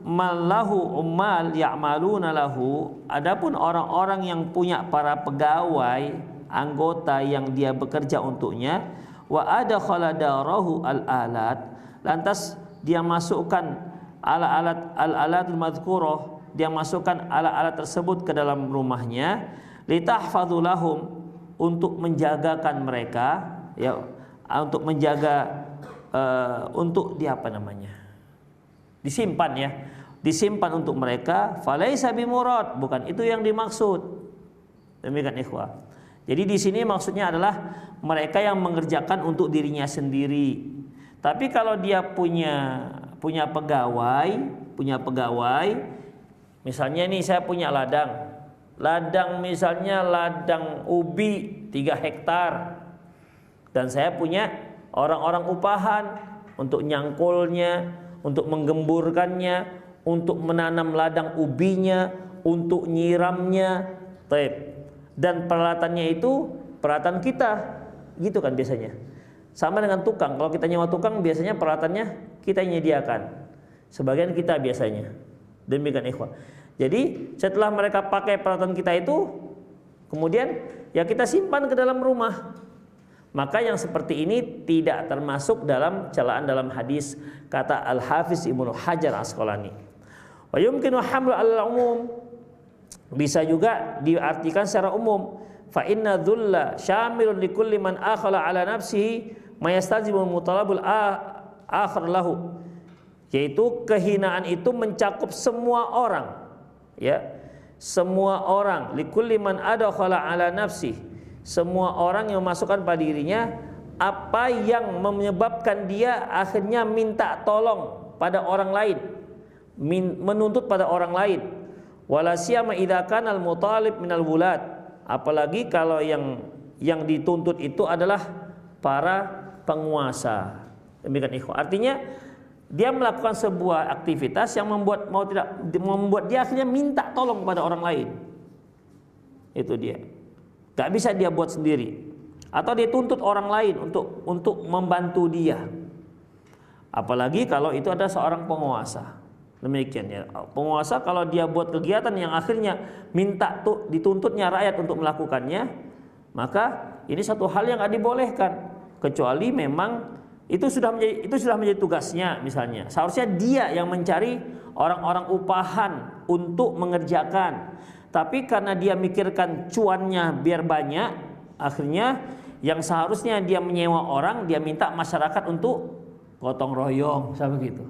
man lahu ummal ya'maluna lahu, adapun orang-orang yang punya para pegawai, anggota yang dia bekerja untuknya, wa adkhala darahu al-alat, lantas dia masukkan al-alatul madhkurah, dia masukkan alat-alat tersebut ke dalam rumahnya, litahfadhu lahum, untuk menjagakan mereka ya, untuk menjaga untuk disimpan ya, disimpan untuk mereka, falaisa bimurad, bukan itu yang dimaksud. Demikian ikhwah. Jadi di sini maksudnya adalah mereka yang mengerjakan untuk dirinya sendiri. Tapi kalau dia punya pegawai, misalnya nih saya punya ladang misalnya ladang ubi 3 hektar, dan saya punya orang-orang upahan untuk nyangkulnya, untuk menggemburkannya, untuk menanam ladang ubinya, untuk nyiramnya, dan peralatannya itu peralatan kita, gitu kan biasanya. Sama dengan tukang, kalau kita nyewa tukang biasanya peralatannya kita yang menyediakan, sebagian kita biasanya. Demikian ikhwan. Jadi setelah mereka pakai peralatan kita itu, kemudian ya kita simpan ke dalam rumah. Maka yang seperti ini tidak termasuk dalam celaan dalam hadis, kata Al-Hafiz Ibnu Hajar Asqalani. Wa yumkinu hamlu al-umum, bisa juga diartikan secara umum. Fa inna dhulla syamilun likulli man akhala ala nafsihi ma yastazimu mutalabul akhar lahu, yaitu kehinaan itu mencakup semua orang. Ya, semua orang, likulli man adkhala ala nafsi, semua orang yang memasukkan pada dirinya apa yang menyebabkan dia akhirnya minta tolong pada orang lain, menuntut pada orang lain. Wala siyama idza kana al mutalib minal wulad, apalagi kalau yang dituntut itu adalah para penguasa. Demikian ikhwan. Artinya dia melakukan sebuah aktivitas yang membuat dia akhirnya minta tolong kepada orang lain. Itu dia. Gak bisa dia buat sendiri. Atau dia tuntut orang lain untuk membantu dia. Apalagi kalau itu ada seorang penguasa. Demikian ya. Penguasa kalau dia buat kegiatan yang akhirnya dituntutnya rakyat untuk melakukannya, maka ini satu hal yang gak dibolehkan, kecuali memang itu sudah menjadi tugasnya. Misalnya seharusnya dia yang mencari orang-orang upahan untuk mengerjakan, tapi karena dia mikirkan cuannya biar banyak, akhirnya yang seharusnya dia menyewa orang, dia minta masyarakat untuk gotong royong, sama gitu.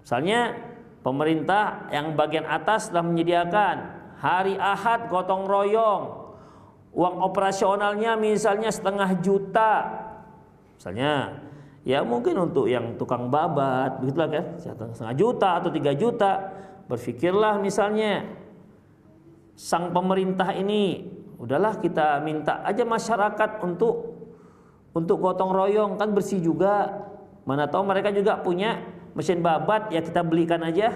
Misalnya pemerintah yang bagian atas telah menyediakan hari Ahad gotong royong uang operasionalnya misalnya 500 juta, misalnya, ya mungkin untuk yang tukang babat, begitulah kan, 500 juta atau 3 juta, berpikirlah misalnya sang pemerintah ini, udahlah kita minta aja masyarakat untuk gotong royong, kan bersih juga. Mana tahu mereka juga punya mesin babat, ya kita belikan aja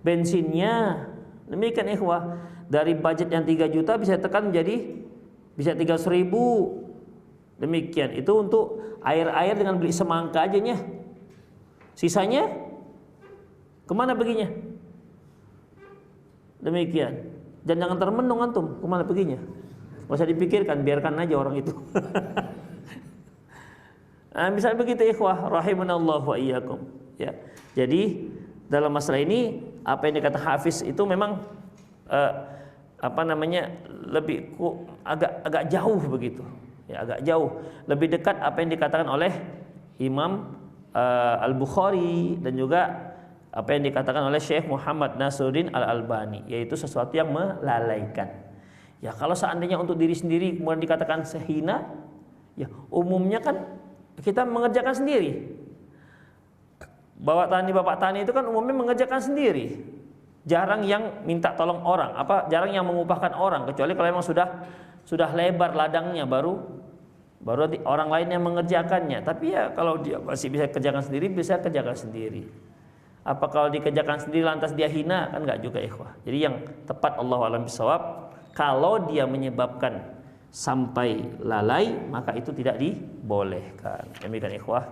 bensinnya. Demikian ikhwah, dari budget yang 3 juta bisa tekan menjadi bisa 300.000. Demikian, itu untuk air-air dengan beli semangka aja nya. Sisanya kemana perginya? Demikian. Dan jangan termenung antum, kemana perginya? Gak usah dipikirkan, biarkan aja orang itu. Nah, misalnya begitu ikhwah, rahimanallah wa iyyakum. Ya. Jadi dalam masalah ini apa yang dikata Hafiz itu memang lebih agak jauh begitu. Ya, agak jauh, lebih dekat apa yang dikatakan oleh Imam Al-Bukhari dan juga apa yang dikatakan oleh Syekh Muhammad Nasruddin Al-Albani, yaitu sesuatu yang melalaikan. Ya, kalau seandainya untuk diri sendiri kemudian dikatakan sehina, ya umumnya kan kita mengerjakan sendiri. Bapak tani itu kan umumnya mengerjakan sendiri. Jarang yang minta tolong orang, jarang yang mengupahkan orang, kecuali kalau memang sudah lebar ladangnya baru orang lain yang mengerjakannya. Tapi ya kalau dia masih bisa kerjakan sendiri, bisa kerjakan sendiri. Apa kalau dikerjakan sendiri lantas dia hina? Kan enggak juga ikhwah. Jadi yang tepat Allahu a'lam bishawab, kalau dia menyebabkan sampai lalai, maka itu tidak dibolehkan. Demikian ikhwah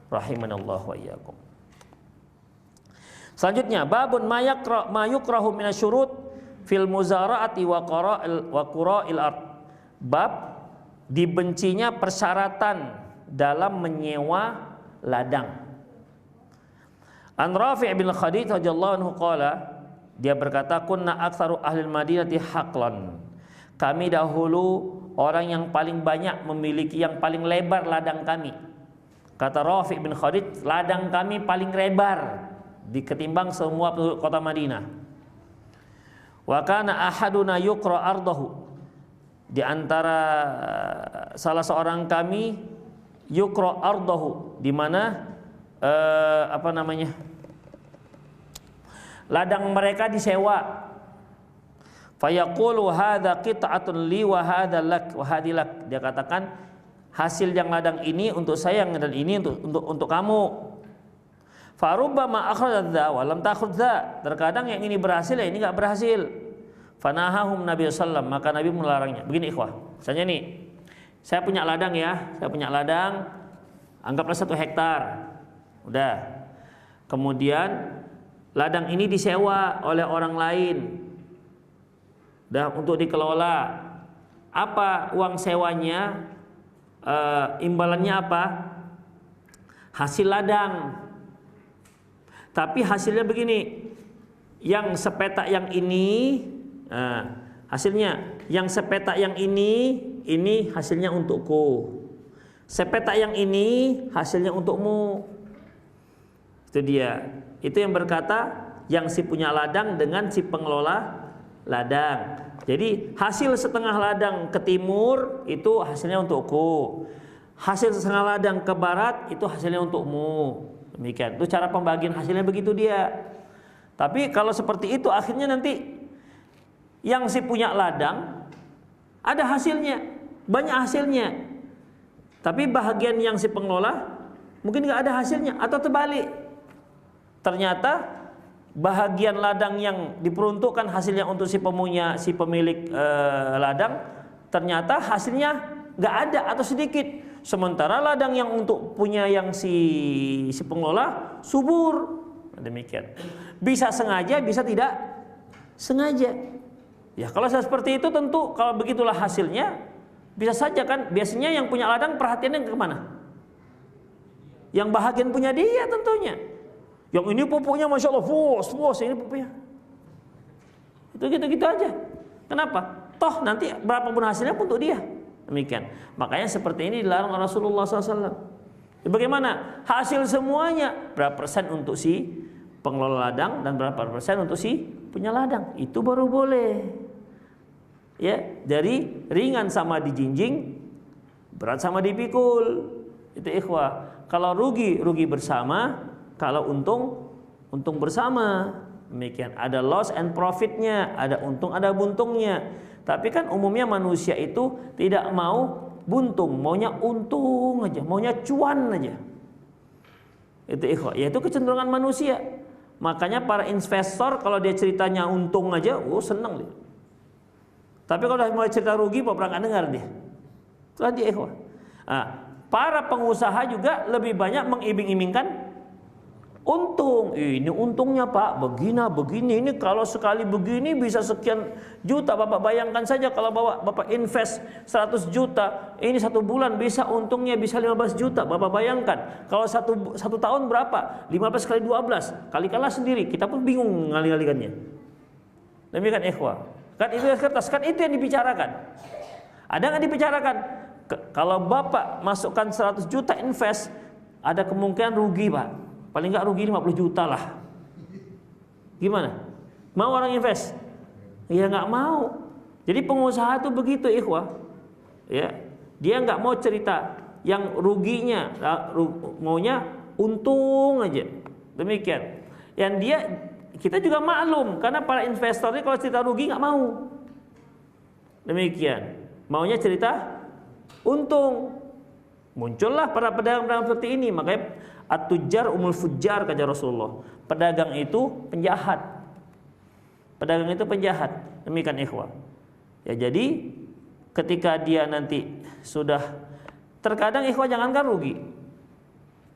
rahimanallahu wa iyyakum. Selanjutnya, babun ma yukrahu minasyurut fil muzara'ati wa qura'il ard. Bab dibencinya persyaratan dalam menyewa ladang. An Rafi' bin Khadij radhiyallahu anhu qala, dia berkata, kunna aktsaru ahlil madinati haqlan. Kami dahulu orang yang paling banyak memiliki yang paling lebar ladang kami. Kata Rafi' bin Khadij, ladang kami paling lebar ketimbang semua penduduk kota Madinah. Wa kana ahaduna yuqra ardahu. Di antara salah seorang kami yuqra ardahu, di mana ladang mereka disewa. Fayaqulu hadza qit'atun li wa hadza lak wa hadilak. Dia katakan hasil yang ladang ini untuk saya dan ini untuk kamu. Farubbama akhrajadza wa lam takhudza. Terkadang yang ini berhasil, yang ini enggak berhasil. Fanahahum Nabi sallallahu, maka Nabi melarangnya. Begini ikhwah, misalnya nih, saya punya ladang ya, anggaplah 1 hektar. Udah. Kemudian ladang ini disewa oleh orang lain. Udah, untuk dikelola. Apa uang sewanya? Imbalannya apa? Hasil ladang. Tapi hasilnya begini, yang sepetak yang ini, hasilnya yang sepetak yang ini hasilnya untukku. Sepetak yang ini hasilnya untukmu. Itu dia. Itu yang berkata yang si punya ladang dengan si pengelola ladang. Jadi hasil setengah ladang ke timur itu hasilnya untukku. Hasil setengah ladang ke barat itu hasilnya untukmu. Demikian. Itu cara pembagian hasilnya begitu dia. Tapi kalau seperti itu akhirnya nanti yang si punya ladang ada hasilnya, banyak hasilnya. Tapi bahagian yang si pengelola mungkin nggak ada hasilnya, atau terbalik. Ternyata bahagian ladang yang diperuntukkan hasilnya untuk si pemilik ladang, ternyata hasilnya nggak ada atau sedikit. Sementara ladang yang untuk punya yang si pengelola subur. Demikian. Bisa sengaja, bisa tidak sengaja. Ya kalau seperti itu tentu kalau begitulah hasilnya, bisa saja kan biasanya yang punya ladang perhatiannya ke mana? Yang bahagian punya dia tentunya. Yang ini pupuknya Masya Allah, ini pupuknya. Itu gitu-gitu aja. Kenapa? Toh nanti berapapun hasilnya pun untuk dia. Demikian. Makanya seperti ini dilarang Rasulullah SAW. Bagaimana? Hasil semuanya berapa persen untuk si pengelola ladang dan berapa persen untuk si punya ladang. Itu baru boleh. ya, dari ringan sama dijinjing, berat sama dipikul. Itu ikhwah. Kalau rugi bersama, kalau untung bersama. Demikian, ada loss and profitnya, ada untung ada buntungnya. Tapi kan umumnya manusia itu tidak mau buntung, maunya untung aja, maunya cuan aja. Itu ikhwah, yaitu kecenderungan manusia. Makanya para investor kalau dia ceritanya untung aja, seneng dia. Tapi kalau udah mulai cerita rugi, pernah nggak dengar dia. Itulah dia ikhwah. Nah, para pengusaha juga lebih banyak mengiming-imingkan untung. Ini untungnya Pak, begini. Ini kalau sekali begini bisa sekian juta. Bapak bayangkan saja kalau Bapak invest 100 juta, ini 1 bulan bisa untungnya bisa 15 juta. Bapak bayangkan kalau satu tahun berapa? 15 kali 12, kalikanlah sendiri. Kita pun bingung ngali-ngalikannya. Demikian ikhwah. Kan itu kertas, kan itu yang dibicarakan. Ada nggak dibicarakan? Kalau Bapak masukkan 100 juta invest, ada kemungkinan rugi Pak. Paling nggak rugi 50 juta lah. Gimana? Mau orang invest? Ya nggak mau. Jadi pengusaha tuh begitu ikhwah. Ya, dia nggak mau cerita yang ruginya, maunya untung aja. Demikian. Yang kita juga maklum karena para investor ini kalau cerita rugi nggak mau. Demikian. Maunya cerita untung. Muncullah para pedagang-pedagang seperti ini. Makanya at-tujjar umul fujjar kata Rasulullah. Pedagang itu penjahat. Pedagang itu penjahat. Demikian ikhwah. Ya, jadi ketika dia nanti sudah, terkadang ikhwah jangankan rugi,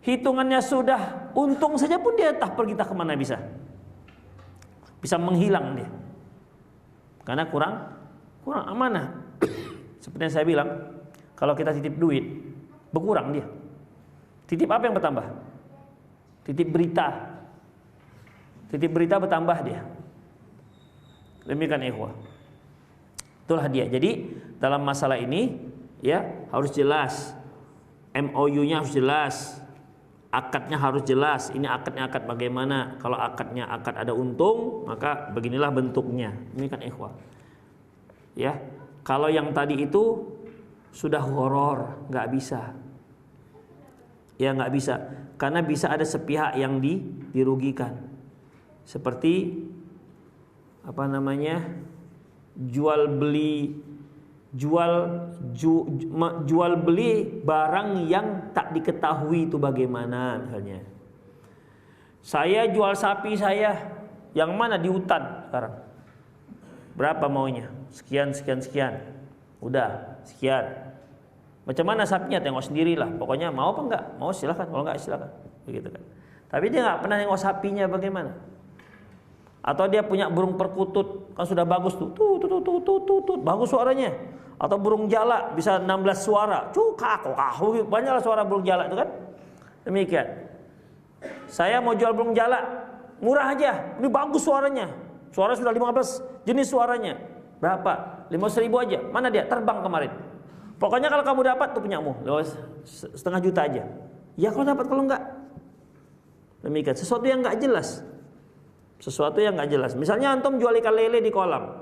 hitungannya sudah untung saja pun dia pergi kemana bisa menghilang dia. Karena kurang amanah. Seperti yang saya bilang, kalau kita titip duit berkurang dia. Titip apa yang bertambah? Titip berita. Titip berita bertambah dia. Demikian ikhwah. Itulah dia. Jadi dalam masalah ini ya harus jelas. MOU-nya harus jelas. Akadnya harus jelas. Ini akadnya akad bagaimana? Kalau akadnya akad ada untung, maka beginilah bentuknya. Demikian ikhwah. Ya. Kalau yang tadi itu sudah horor, nggak bisa. Ya nggak bisa, karena bisa ada sepihak yang dirugikan. Seperti jual beli barang yang tak diketahui itu bagaimana. Misalnya, saya jual sapi saya, yang mana di hutan sekarang? Berapa maunya? Sekian. Udah, sekian. Macam mana sapinya, tengok sendirilah. Pokoknya mau apa enggak? Mau silakan, kalau enggak silakan. Begitu kan. Tapi dia enggak pernah nengok sapinya bagaimana. Atau dia punya burung perkutut, kan sudah bagus tuh. Tut, bagus suaranya. Atau burung jalak bisa 16 suara. Banyaklah suara burung jalak itu kan. Demikian. Saya mau jual burung jalak, murah aja. Ini bagus suaranya. Suara sudah 15 jenis suaranya. Berapa? 500.000 aja. Mana dia? Terbang kemarin. Pokoknya kalau kamu dapat tuh punyamu, 500.000 aja. Ya kalau dapat, kalau enggak. Demikian. Sesuatu yang enggak jelas. Misalnya antum jual ikan lele di kolam.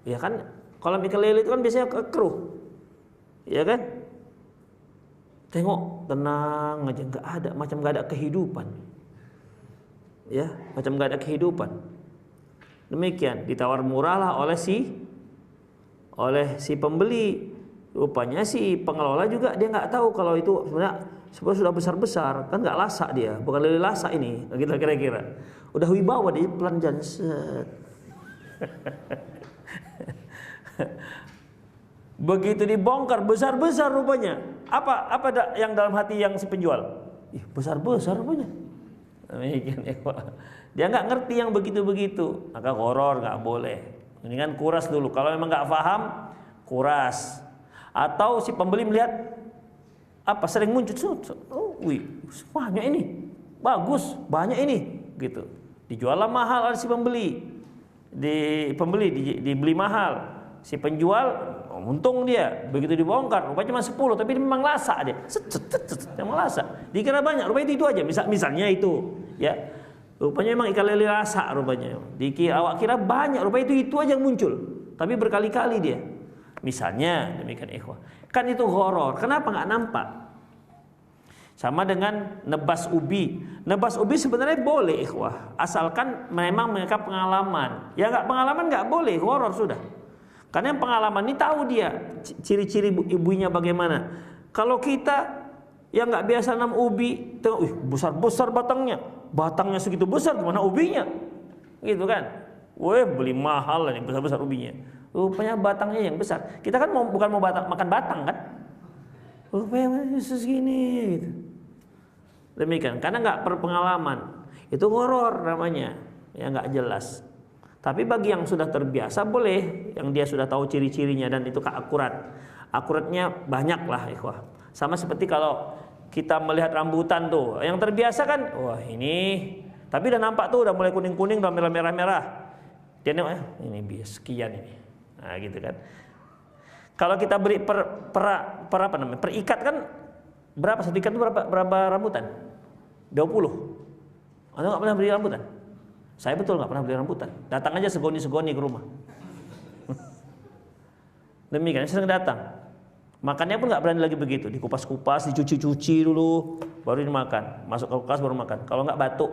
Ya kan, kolam ikan lele itu kan biasanya keruh. Ya kan? Tengok, tenang aja, enggak ada, macam enggak ada kehidupan. Ya, macam enggak ada kehidupan. Demikian, ditawar murah lah oleh si pembeli. Rupanya si pengelola juga dia nggak tahu kalau itu sebenarnya sudah besar-besar, kan nggak lasak dia, bukan lele lasak ini, gitu kira-kira. Udah wibawa dia pelan janset. Begitu dibongkar besar-besar rupanya. Apa yang dalam hati yang si penjual? Besar-besar rupanya. Dia nggak ngerti yang begitu-begitu, maka horor nggak boleh. Ini kan kuras dulu. Kalau memang nggak paham, kuras. Atau si pembeli melihat sering muncul, banyak ini, bagus, banyak ini, gitu. Dijuallah mahal oleh si pembeli, dibeli mahal. Si penjual untung dia, begitu dibongkar, rupanya cuma 10, tapi dia memang lasak dia, memang lasak. Dikira banyak, rupanya itu aja. Misalnya itu, ya, rupanya memang ikan lele lasak rupanya. Awak kira banyak, rupanya itu aja yang muncul, tapi berkali-kali dia. Misalnya demikian ikhwah. Kan itu horor. Kenapa nggak nampak? Sama dengan nebas ubi. Nebas ubi sebenarnya boleh ikhwah, asalkan memang mereka pengalaman. Ya nggak pengalaman nggak boleh, horor sudah. Karena yang pengalaman ini tahu dia ciri-ciri ibunya bagaimana. Kalau kita yang nggak biasa nanam ubi, tengok, besar-besar batangnya segitu besar, gimana ubinya? Gitu kan? Weh, beli mahal lah nih besar-besar ubinya. Rupanya batangnya yang besar. Kita kan bukan mau makan batang kan? Rupanya segini gitu. Demikian, karena nggak berpengalaman, itu horor namanya, ya nggak jelas. Tapi bagi yang sudah terbiasa boleh, yang dia sudah tahu ciri-cirinya dan itu akuratnya banyak lah ikhwah. Sama seperti kalau kita melihat rambutan tuh, yang terbiasa kan, wah ini, tapi udah nampak tuh udah mulai kuning-kuning, udah merah-merah. Dia nengok, ini bias sekian ini, nah gitu kan. Kalau kita beri perikat kan berapa? Satu ikat itu berapa rambutan? 20. Anda nggak pernah beli rambutan? Saya betul nggak pernah beli rambutan. Datang aja segoni-segoni ke rumah. Demikian, sering datang. Makannya pun nggak berani lagi begitu. Dikupas-kupas, dicuci-cuci dulu, baru dimakan. Masuk ke kulkas baru makan. Kalau nggak batuk.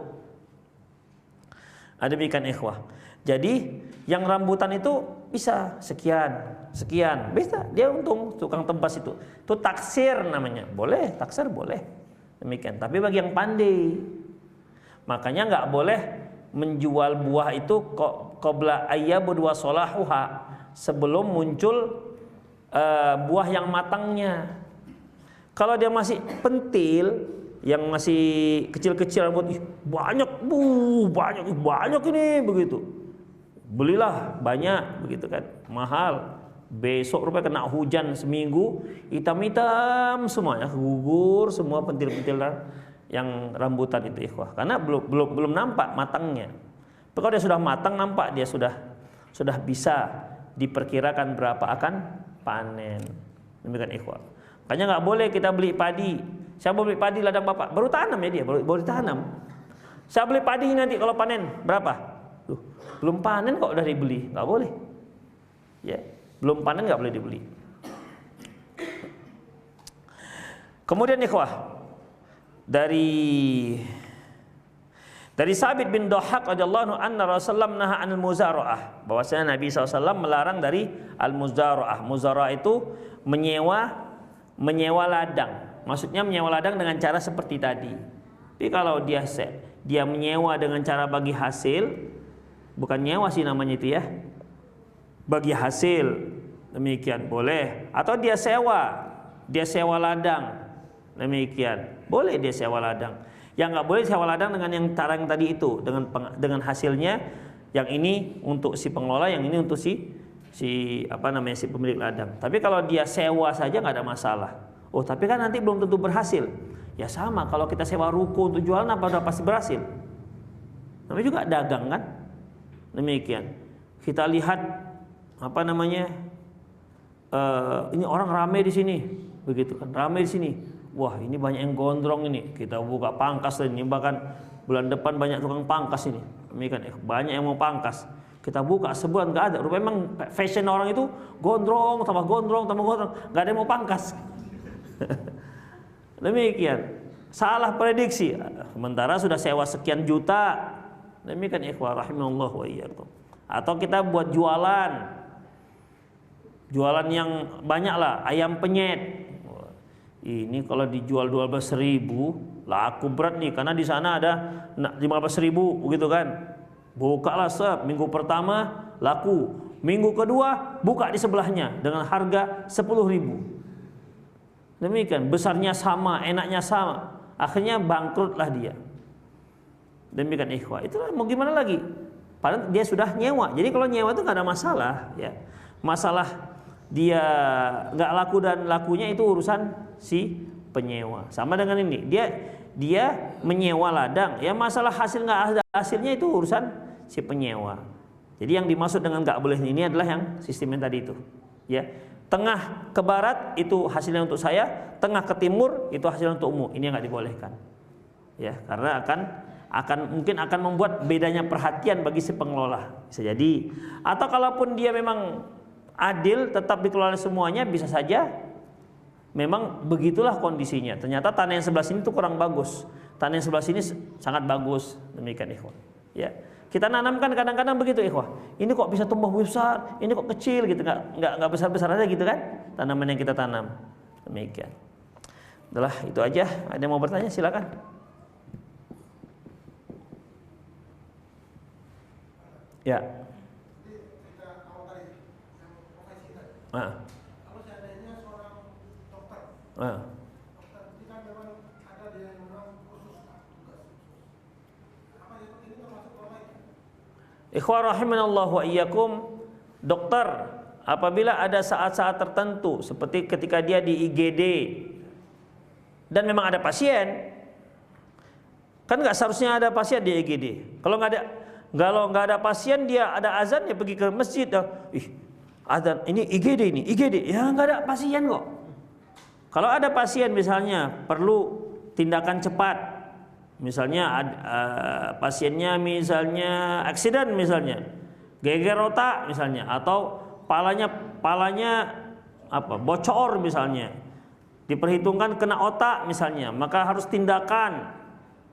Ada demikian ikhwah. Jadi yang rambutan itu bisa sekian, bisa dia untung tukang tebas itu taksir namanya, boleh taksir boleh. Demikian. Tapi bagi yang pandai, makanya nggak boleh menjual buah itu qabla ayyabud wa salahuha, sebelum muncul buah yang matangnya. Kalau dia masih pentil, yang masih kecil-kecil rambut, banyak ini begitu. Belilah banyak begitu kan, mahal. Besok rupanya kena hujan seminggu, hitam-hitam semuanya, gugur semua pentil-pentil yang rambutan itu ikhwah. Karena belum nampak matangnya. Tapi kalau dia sudah matang, nampak dia sudah bisa diperkirakan berapa akan panen. Demikian ikhwah. Makanya nggak boleh kita beli padi. Saya mau beli padi ladang bapak, baru tanam ya dia, baru ditanam. Saya beli padi nanti kalau panen berapa? Belum panen kok udah dibeli, nggak boleh. Ya. Belum panen nggak boleh dibeli. Kemudian ikhwah, dari Sabit bin Dhahhak radhiyallahu anhu anna Rasulullah naha 'anil muzara'ah, bahwasanya Nabi SAW melarang dari al-muzara'ah. Muzara'ah itu menyewa ladang. Maksudnya menyewa ladang dengan cara seperti tadi. Tapi kalau dia menyewa dengan cara bagi hasil, bukan nyewa sih namanya itu ya, bagi hasil, demikian boleh. Atau dia sewa ladang, demikian boleh dia sewa ladang. Yang nggak boleh sewa ladang dengan yang cara yang tadi itu, dengan hasilnya, yang ini untuk si pengelola, yang ini untuk si pemilik ladang. Tapi kalau dia sewa saja nggak ada masalah. Oh tapi kan nanti belum tentu berhasil. Ya sama, kalau kita sewa ruko untuk jualan, apa udah pasti berhasil? Namanya juga dagang kan, demikian. Kita lihat ini orang ramai di sini, begitu kan, ramai di sini. Wah ini banyak yang gondrong ini, kita buka pangkas ini, bahkan bulan depan banyak tukang pangkas ini. Demikian, banyak yang mau pangkas. Kita buka sebulan nggak ada. Rupanya memang fashion orang itu gondrong, tambah gondrong, nggak ada yang mau pangkas. Demikian, salah prediksi. Sementara sudah sewa sekian juta. Demikian ikhwah rahimallah wa iyyakum. Atau kita buat jualan yang banyak lah, ayam penyet. Ini kalau dijual 12.000 laku berat nih, karena di sana ada 15.000 begitu kan. Bukalah minggu pertama laku, minggu kedua buka di sebelahnya dengan harga 10.000. Demikian, besarnya sama, enaknya sama, akhirnya bangkrutlah dia. Demikian ikhwah, itulah mau gimana lagi? Padahal dia sudah nyewa. Jadi kalau nyewa itu nggak ada masalah, ya. Masalah dia nggak laku dan lakunya itu urusan si penyewa. Sama dengan ini, dia menyewa ladang, ya masalah hasil nggak ada hasilnya itu urusan si penyewa. Jadi yang dimaksud dengan nggak boleh ini adalah yang sistem yang tadi itu, ya. Tengah ke barat itu hasilnya untuk saya, tengah ke timur itu hasilnya untukmu. Ini yang nggak dibolehkan, ya, karena mungkin akan membuat bedanya perhatian bagi si pengelola, bisa jadi. Atau kalaupun dia memang adil, tetap dikelola semuanya, bisa saja memang begitulah kondisinya. Ternyata tanah yang sebelah sini tuh kurang bagus, tanah yang sebelah sini sangat bagus. Demikian ikhwah. Ya, kita nanamkan kadang-kadang begitu ikhwah. Ini kok bisa tumbuh besar, ini kok kecil gitu, nggak besar-besar aja gitu kan? Tanaman yang kita tanam. Demikian. Itulah, itu aja. Ada yang mau bertanya silakan. Ya. Kalau seandainya seorang dokter, dokter ini kan memang ada dia yang memang khusus tugas khusus. Apa ini termasuk perbaikan? Ikhwah rahimanallah wa iyyakum, dokter apabila ada saat-saat tertentu seperti ketika dia di IGD dan memang ada pasien, kan nggak seharusnya ada pasien di IGD. Kalau nggak ada pasien, dia ada azan, dia pergi ke masjid, azan ini IGD ya, nggak ada pasien kok. Kalau ada pasien misalnya perlu tindakan cepat, misalnya pasiennya misalnya aksiden misalnya, geger otak misalnya, atau palanya bocor misalnya, diperhitungkan kena otak misalnya, maka harus tindakan,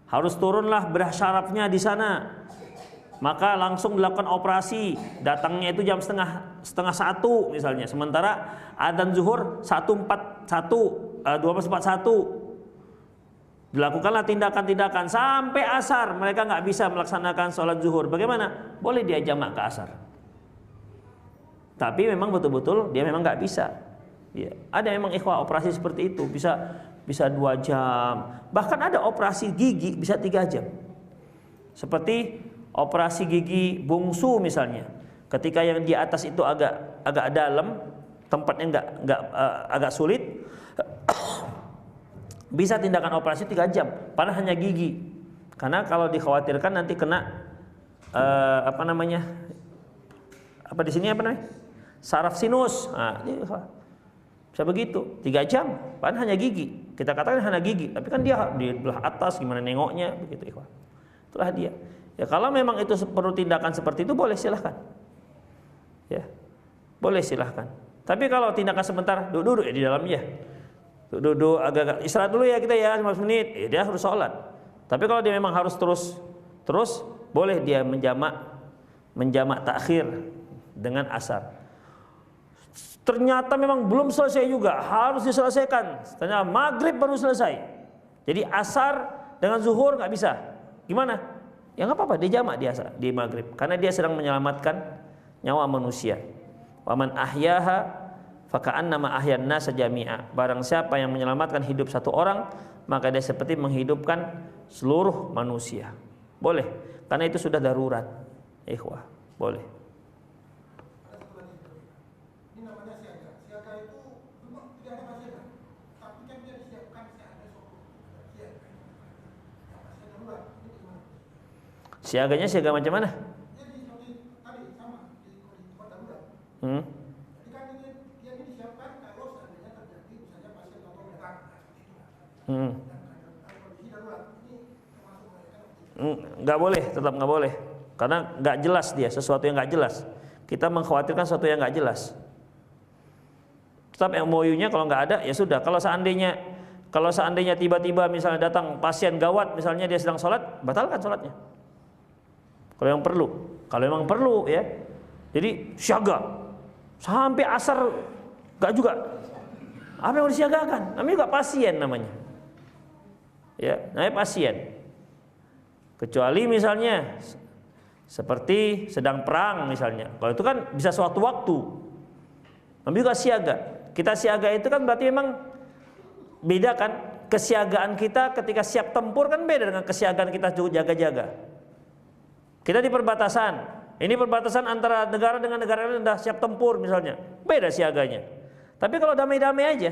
harus turunlah bedah syarafnya di sana. Maka langsung dilakukan operasi, datangnya itu jam setengah satu misalnya, sementara adzan zuhur 12:41, dilakukanlah tindakan-tindakan sampai asar, mereka nggak bisa melaksanakan sholat zuhur. Bagaimana? Boleh dia jamak ke asar, tapi memang betul-betul dia memang nggak bisa. Ya, ada memang ikhwah operasi seperti itu bisa 2 jam, bahkan ada operasi gigi bisa 3 jam, seperti operasi gigi bungsu misalnya, ketika yang di atas itu agak dalam, tempatnya agak sulit, bisa tindakan operasi 3 jam, padahal hanya gigi. Karena kalau dikhawatirkan nanti kena saraf sinus. Nah, bisa begitu, 3 jam, padahal hanya gigi. Kita katakan hanya gigi, tapi kan dia di belah atas, gimana nengoknya begitu ikhwan. Itulah dia. Ya, kalau memang itu perlu tindakan seperti itu, boleh silahkan. Ya, boleh silahkan. Tapi kalau tindakan sebentar, duduk ya di dalam ya, duduk agak istirahat dulu ya kita ya 15 menit, dia harus sholat. Tapi kalau dia memang harus terus, boleh dia menjamak takhir dengan asar. Ternyata memang belum selesai juga, harus diselesaikan. Ternyata maghrib baru selesai. Jadi asar dengan zuhur nggak bisa. Gimana? Ya nggak apa-apa, dia jamak di maghrib, karena dia sedang menyelamatkan nyawa manusia. Waman ahyaha faka'annama ahyan nasa jami'a. Barang siapa yang menyelamatkan hidup satu orang, maka dia seperti menghidupkan seluruh manusia. Boleh, karena itu sudah darurat. Ikhwah, boleh. Ini namanya siaga. Siaga itu memang tidak ada pasien, tapi kan dia disiapkan siaga suatu. Siaga. Ya, pasien darurat. Siaganya siaga macam mana? Jadi tadi sama di tempat darurat. Jadi kan dia disiapkan kalau seandainya terjadi misalnya pasien atau datang, dan kondisi darurat ini termasuk mereka. Nggak boleh, tetap nggak boleh, karena nggak jelas dia, sesuatu yang nggak jelas. Kita mengkhawatirkan sesuatu yang nggak jelas. Tetap MOU-nya kalau nggak ada ya sudah. Kalau seandainya tiba-tiba misalnya datang pasien gawat, misalnya dia sedang sholat, batalkan sholatnya. Kalau memang perlu ya. Jadi siaga sampai asar enggak juga. Apa yang harus disiagakan? Namanya juga pasien namanya. Ya, namanya pasien. Kecuali misalnya seperti sedang perang misalnya. Kalau itu kan bisa suatu waktu. Namanya juga siaga. Kita siaga itu kan berarti memang beda kan? Kesiagaan kita ketika siap tempur kan beda dengan kesiagaan kita jaga-jaga. Kita di perbatasan, ini perbatasan antara negara dengan negara lain sudah siap tempur misalnya, beda siaganya. Tapi kalau damai-damai aja,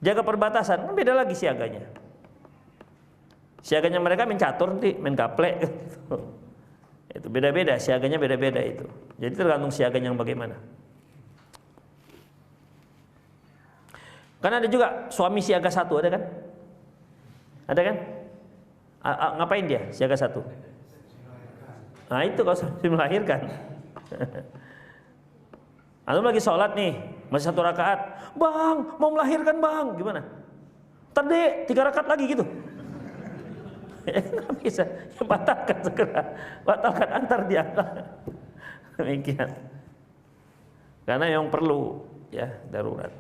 jaga perbatasan, kan beda lagi siaganya. Siaganya mereka main catur nanti, main gaplek, itu beda-beda, siaganya beda-beda itu. Jadi tergantung siaganya yang bagaimana. Kan ada juga suami siaga 1, ada kan? Ada kan? Ngapain dia siaga 1? Nah itu kalau sudah melahirkan. Antum lagi sholat nih, masih 1 rakaat, bang mau melahirkan bang, gimana? Tadi 3 rakaat lagi gitu. Nggak bisa, ya batalkan segera, batalkan antar diantar. Demikian. Karena yang perlu ya darurat.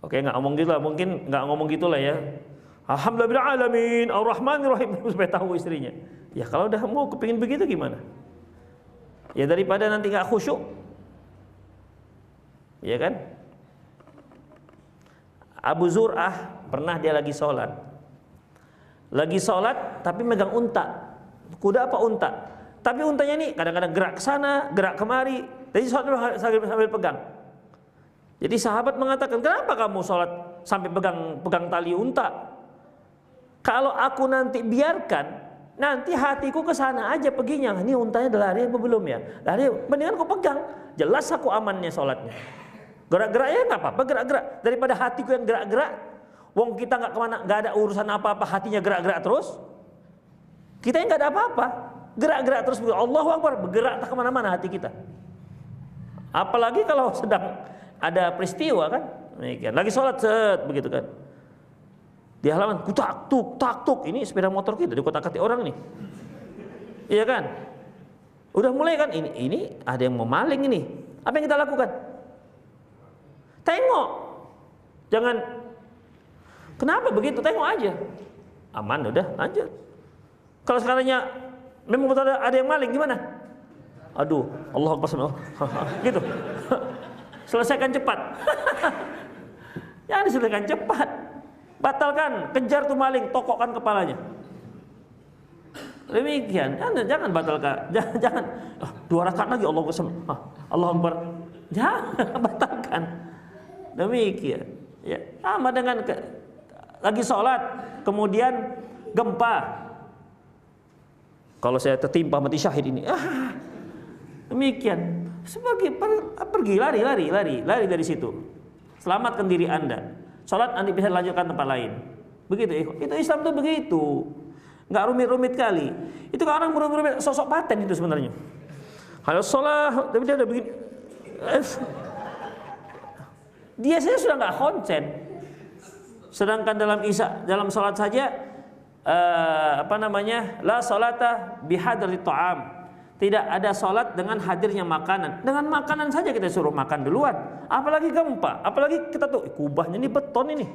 Oke, nggak ngomong gitu lah, mungkin nggak ngomong gitulah ya. Alhamdulillah alamin, Ar-Rahmanir-Rahim supaya tahu istrinya. Ya kalau udah mau kepingin begitu gimana? Ya daripada nanti nggak khusyuk, ya kan? Abu Zur'ah pernah dia lagi sholat tapi megang unta, kuda apa unta? Tapi untanya ini kadang-kadang gerak ke sana, gerak kemari. Jadi sholat sambil pegang. Jadi sahabat mengatakan, kenapa kamu sholat sampai pegang tali unta? Kalau aku nanti biarkan, nanti hatiku ke sana aja perginya. Ini untanya udah lari apa belum ya? Lari, mendingan aku pegang. Jelas aku amannya sholatnya. Gerak-geraknya nggak apa-apa, gerak-gerak. Daripada hatiku yang gerak-gerak, wong kita nggak kemana, nggak ada urusan apa-apa, hatinya gerak-gerak terus. Kita yang nggak ada apa-apa, gerak-gerak terus. Allahu Akbar, bergerak tak kemana-mana hati kita. Apalagi kalau sedang ada peristiwa kan, lagi sholat begitu kan, di halaman tak tuk, ini sepeda motor kita dikotak-katik orang nih, iya kan? Udah mulai kan, ini ada yang mau maling ini. Apa yang kita lakukan? Tengok, jangan. Kenapa begitu? Tengok aja, aman udah lanjut. Kalau sekarangnya memang betul ada yang maling gimana? Aduh, Allah Akbar, gitu. Selesaikan cepat. Jangan diselesaikan cepat. Batalkan, kejar tuh maling, tokokkan kepalanya. Demikian. Jangan batalkan. Jangan 2 rakaat lagi Allah Akbar. Allah Akbar. Jangan batalkan. Demikian. Ya, sama dengan lagi sholat, kemudian gempa. Kalau saya tertimpa mati syahid ini. Demikian. Pergi lari dari situ. Selamatkan diri Anda. Sholat nanti bisa dilanjutkan tempat lain. Begitu. Itu Islam tuh begitu. Nggak rumit-rumit kali. Itu kalau orang rumit-rumit sosok paten itu sebenarnya. Kalau sholat, tapi dia udah begini. Dia saja sudah nggak konsen. Sedangkan dalam sholat saja la sholata bihadri ta'am. Tidak ada sholat dengan hadirnya makanan. Dengan makanan saja kita suruh makan duluan. Apalagi gempa. Apalagi kita tuh kubahnya ini beton ini.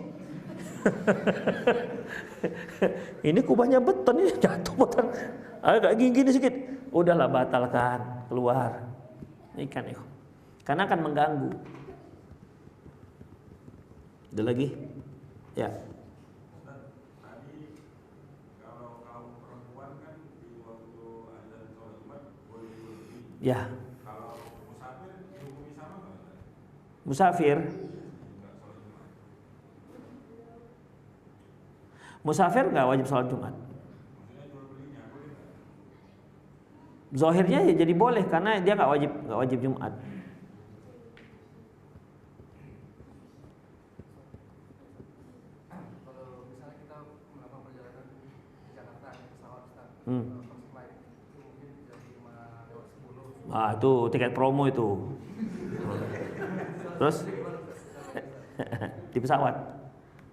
Ini kubahnya beton ini jatuh beton. Agak gini sedikit. Udahlah batalkan, keluar. Ini kan itu. Karena akan mengganggu. Ada lagi? Ya. Ya. Kalau musafir dihukumi sama nggak? Musafir nggak wajib sholat Jumat. Zahirnya ya jadi boleh karena dia nggak wajib Jumat. Kalau misalnya kita melakukan perjalanan di Jakarta pesawat Itu tiket promo itu. Terus di pesawat?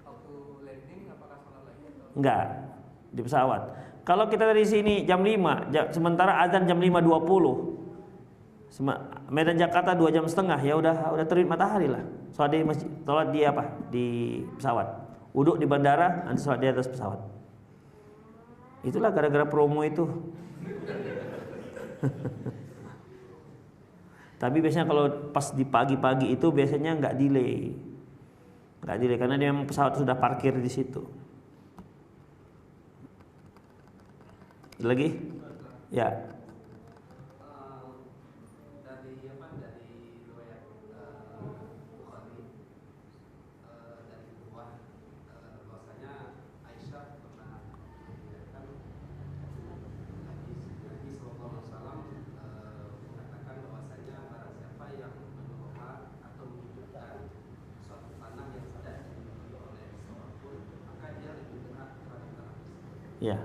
Waktu landing apakah sholat lagi? Enggak, di pesawat. Kalau kita dari sini jam 5, sementara azan jam 5.20. Medan Jakarta 2,5 jam, ya udah terbit matahari lah. Sholat di masjid, sholat di apa? Di pesawat. Uduk di bandara, nanti sholat di atas pesawat. Itulah gara-gara promo itu. Tapi biasanya kalau pas di pagi-pagi itu biasanya nggak delay karena dia memang pesawat sudah parkir di situ. Lagi? Ya. Dari riwayat Bukhari dari Bukhari bahwasanya Aisyah pernah melihatkan hadis Nabi Sallallahu Alaihi Wasallam mengatakan bahwasanya barang siapa yang mendoa atau menghidupkan suatu tanah yang tidak dimiliki oleh seorang pun, maka dia lebih dekat terhadap tanah tersebut. Ya.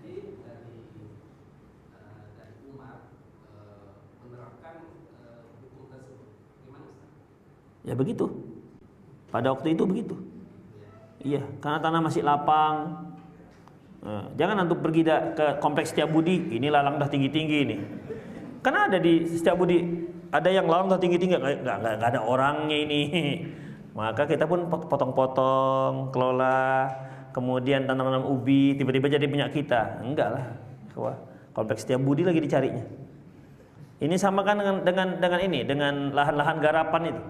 Jadi dari Umar Ya begitu. Pada waktu itu begitu. Iya, karena tanah masih lapang. Jangan antum pergi ke kompleks Setiabudi, ini lalang dah tinggi-tinggi nih. Karena ada di Setiabudi ada yang lalang dah tinggi-tinggi, nggak ada orangnya ini. Maka kita pun potong-potong, kelola, kemudian tanam-tanam ubi, tiba-tiba jadi punya kita. Enggak lah. Kompleks Setiabudi lagi dicarinya. Ini sama kan dengan lahan-lahan garapan itu.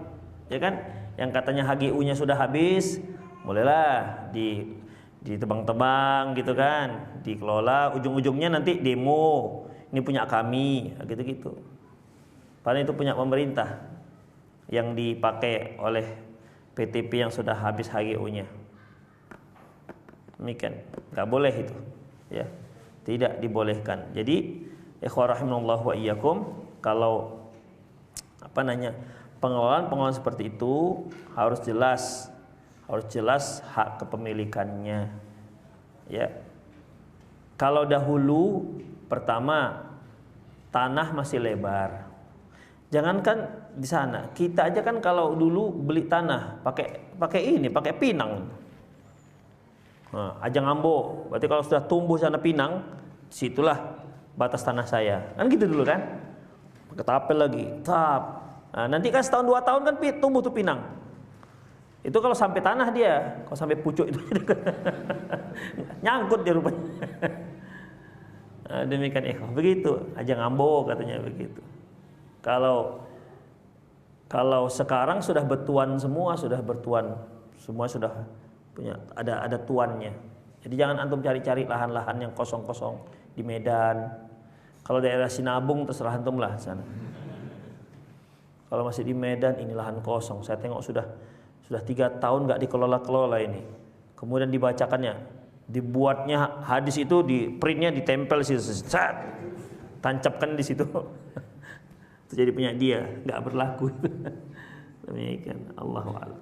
Ya kan? Yang katanya HGU-nya sudah habis, mulailah ditebang-tebang gitu kan, dikelola, ujung-ujungnya nanti demo, ini punya kami, gitu-gitu. Padahal itu punya pemerintah yang dipakai oleh PTP yang sudah habis HGU-nya. Demikian, nggak boleh itu, ya, tidak dibolehkan. Jadi, ikhwah rahimanallahu wa iyyakum, kalau pengelolaan seperti itu harus jelas hak kepemilikannya. Ya. Kalau dahulu pertama tanah masih lebar. Jangankan di sana, kita aja kan kalau dulu beli tanah pakai pinang. Nah, Ajang Ambo, berarti kalau sudah tumbuh sana pinang, situlah batas tanah saya. Kan gitu dulu kan? Ketapel lagi, tap. Nah, nanti kan setahun 2 tahun kan tumbuh tuh pinang. Itu kalau sampai tanah dia, kalau sampai pucuk itu nyangkut dia rupanya. Nah, demikian begitu, Ajang Ambo katanya begitu. Kalau sekarang sudah bertuan semua, semua sudah punya ada tuannya. Jadi jangan antum cari-cari lahan-lahan yang kosong-kosong di Medan. Kalau daerah Sinabung terserah antum lah sana. Kalau masih di Medan ini lahan kosong. Saya tengok sudah 3 tahun nggak dikelola ini. Kemudian dibacakannya, dibuatnya hadis itu, di printnya ditempel situ, tancapkan di situ. Itu jadi punya dia, nggak berlaku. Demikian, Allahu a'lam.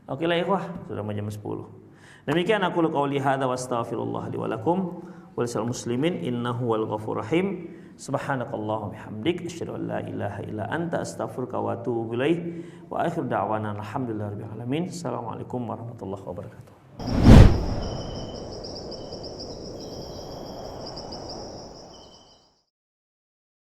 Oke lah ikhwah, sudah jam 10. Demikian aku qauli hadza wa astaghfirullah li wa lakum wa lisal muslimin innahu wal ghafurur rahim. Subhanakallahumma bihamdik asyhadu an la ilaha illa anta astaghfiruka wa atubu ilaik wa akhir da'wana alhamdulillahi rabbil alamin. Assalamualaikum warahmatullahi wabarakatuh.